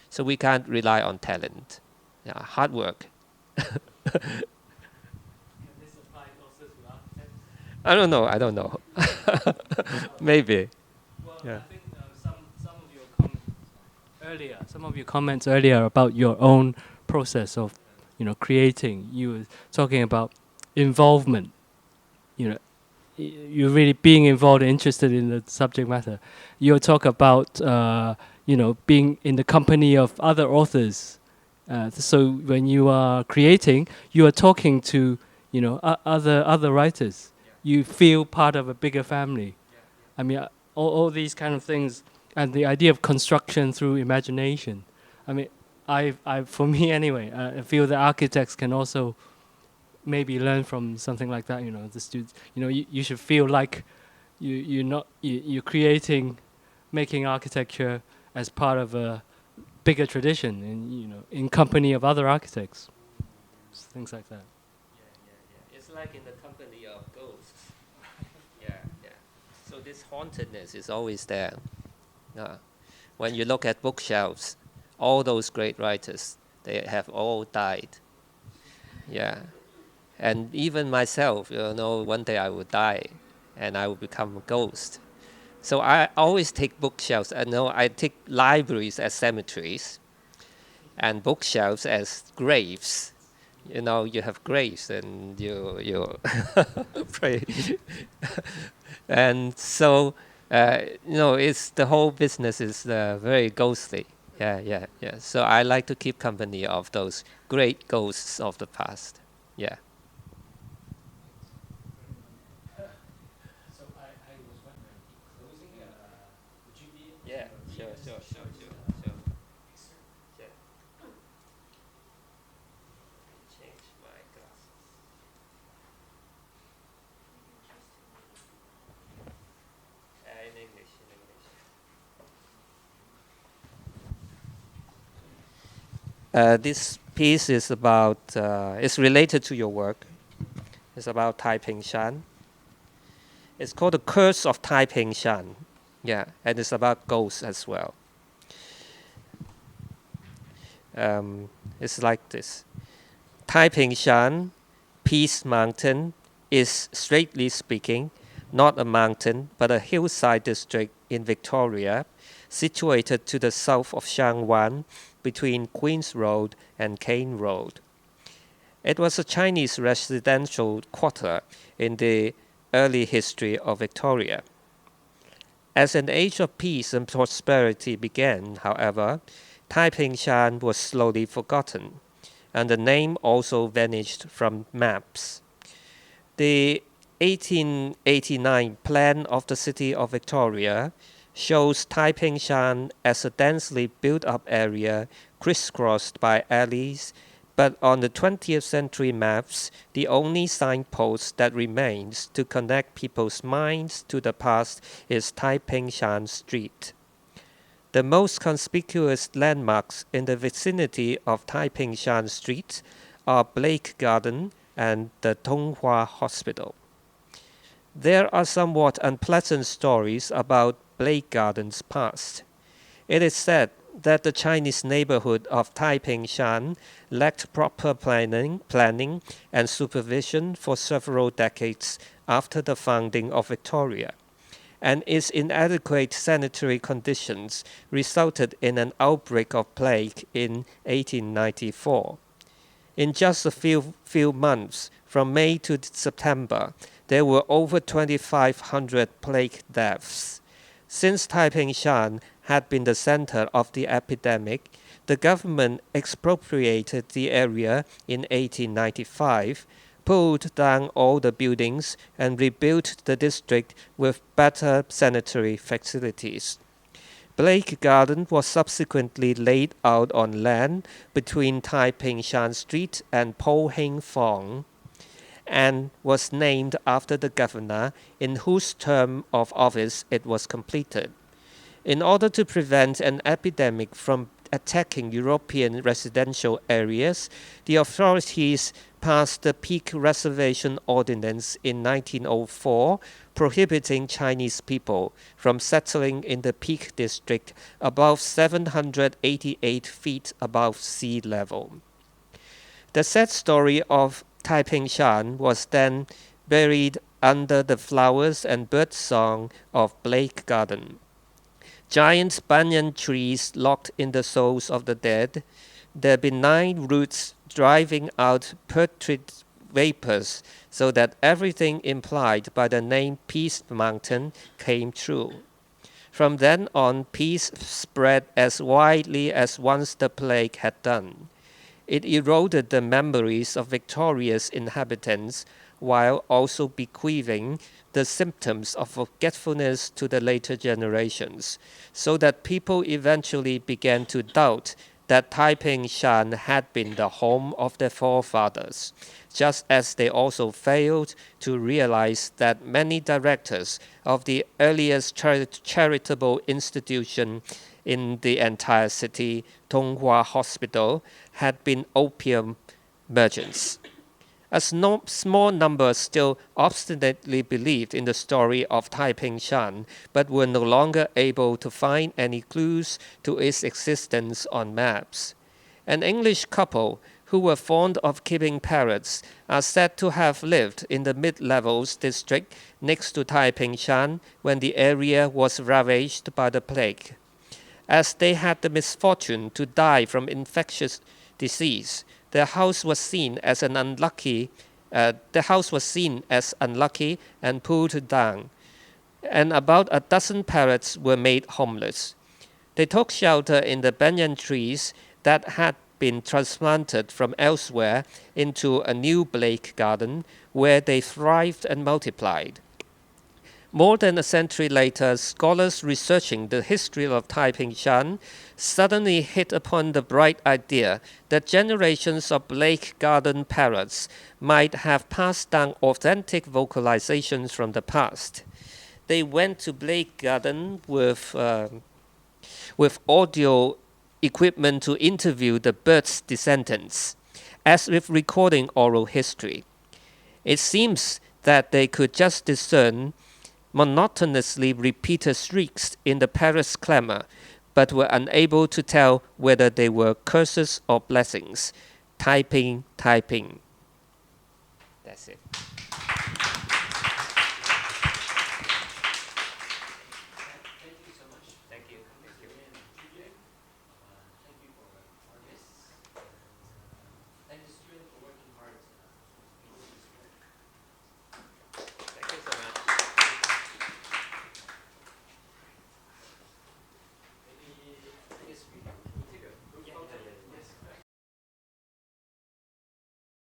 So we can't rely on talent. Yeah, hard work. I don't know. Maybe. Well, Yeah. I think some of your comments earlier about your own process of, you know, creating. You were talking about involvement. You know, you're really being involved and interested in the subject matter. You talk about, you know, being in the company of other authors. So when you are creating, you are talking to, you know, other writers. You feel part of a bigger family. I mean, all these kind of things, and the idea of construction through imagination. I mean, for me anyway, I feel that architects can also maybe learn from something like that. You know, the students. You know, you should feel like you're creating, making architecture as part of a bigger tradition, in company of other architects, things like that. It's like in the company of ghosts. Yeah. So this hauntedness is always there. When you look at bookshelves, all those great writers, they have all died. Yeah. And even myself, one day I will die and I will become a ghost. So I always take bookshelves. I take libraries as cemeteries and bookshelves as graves. You have graves and you pray. And so, it's the whole business is very ghostly. Yeah. So I like to keep company of those great ghosts of the past. Yeah. So I was wondering, in closing, would you be able Yeah, to sure. Change my glasses. In English. This piece is about, it's related to your work. It's about Taiping Shan. It's called The Curse of Taiping Shan. Yeah, and it's about ghosts as well. It's like this. Taiping Shan, Peace Mountain, is, straightly speaking, not a mountain, but a hillside district in Victoria, situated to the south of Shangwan, between Queen's Road and Cane Road. It was a Chinese residential quarter in the early history of Victoria. As an age of peace and prosperity began, however, Taiping Shan was slowly forgotten, and the name also vanished from maps. The 1889 plan of the city of Victoria shows Taiping Shan as a densely built-up area crisscrossed by alleys, but on the 20th century maps, the only signpost that remains to connect people's minds to the past is Taiping Shan Street. The most conspicuous landmarks in the vicinity of Taiping Shan Street are Blake Garden and the Tonghua Hospital. There are somewhat unpleasant stories about Blake Garden's past. It is said that the Chinese neighborhood of Taiping Shan lacked proper planning and supervision for several decades after the founding of Victoria, and its inadequate sanitary conditions resulted in an outbreak of plague in 1894. In just a few months, from May to September, there were over 2,500 plague deaths. Since Taiping Shan had been the center of the epidemic, the government expropriated the area in 1895, pulled down all the buildings, and rebuilt the district with better sanitary facilities. Blake Garden was subsequently laid out on land between Taiping Shan Street and Po Hing Fong, and was named after the governor in whose term of office it was completed. In order to prevent an epidemic from attacking European residential areas, the authorities passed the Peak Reservation Ordinance in 1904, prohibiting Chinese people from settling in the Peak District above 788 feet above sea level. The sad story of Taiping Shan was then buried under the flowers and birdsong of Blake Garden. Giant banyan trees locked in the souls of the dead, their benign roots driving out putrid vapors so that everything implied by the name Peace Mountain came true. From then on, peace spread as widely as once the plague had done. It eroded the memories of Victoria's inhabitants while also bequeathing the symptoms of forgetfulness to the later generations, so that people eventually began to doubt that Taiping Shan had been the home of their forefathers, just as they also failed to realize that many directors of the earliest charitable institution in the entire city, Tonghua Hospital, had been opium merchants. A small number still obstinately believed in the story of Taiping Shan, but were no longer able to find any clues to its existence on maps. An English couple who were fond of keeping parrots are said to have lived in the mid-levels district next to Taiping Shan when the area was ravaged by the plague. As they had the misfortune to die from infectious disease, their house was seen as unlucky and pulled down, and about a dozen parrots were made homeless. They took shelter in the banyan trees that had been transplanted from elsewhere into a new Blake garden, where they thrived and multiplied. More than a century later, scholars researching the history of Taiping Shan suddenly hit upon the bright idea that generations of Blake Garden parrots might have passed down authentic vocalizations from the past. They went to Blake Garden with audio equipment to interview the birds' descendants, as if recording oral history. It seems that they could just discern monotonously repeated shrieks in the parrot's clamor, but were unable to tell whether they were curses or blessings. Taiping, Taiping.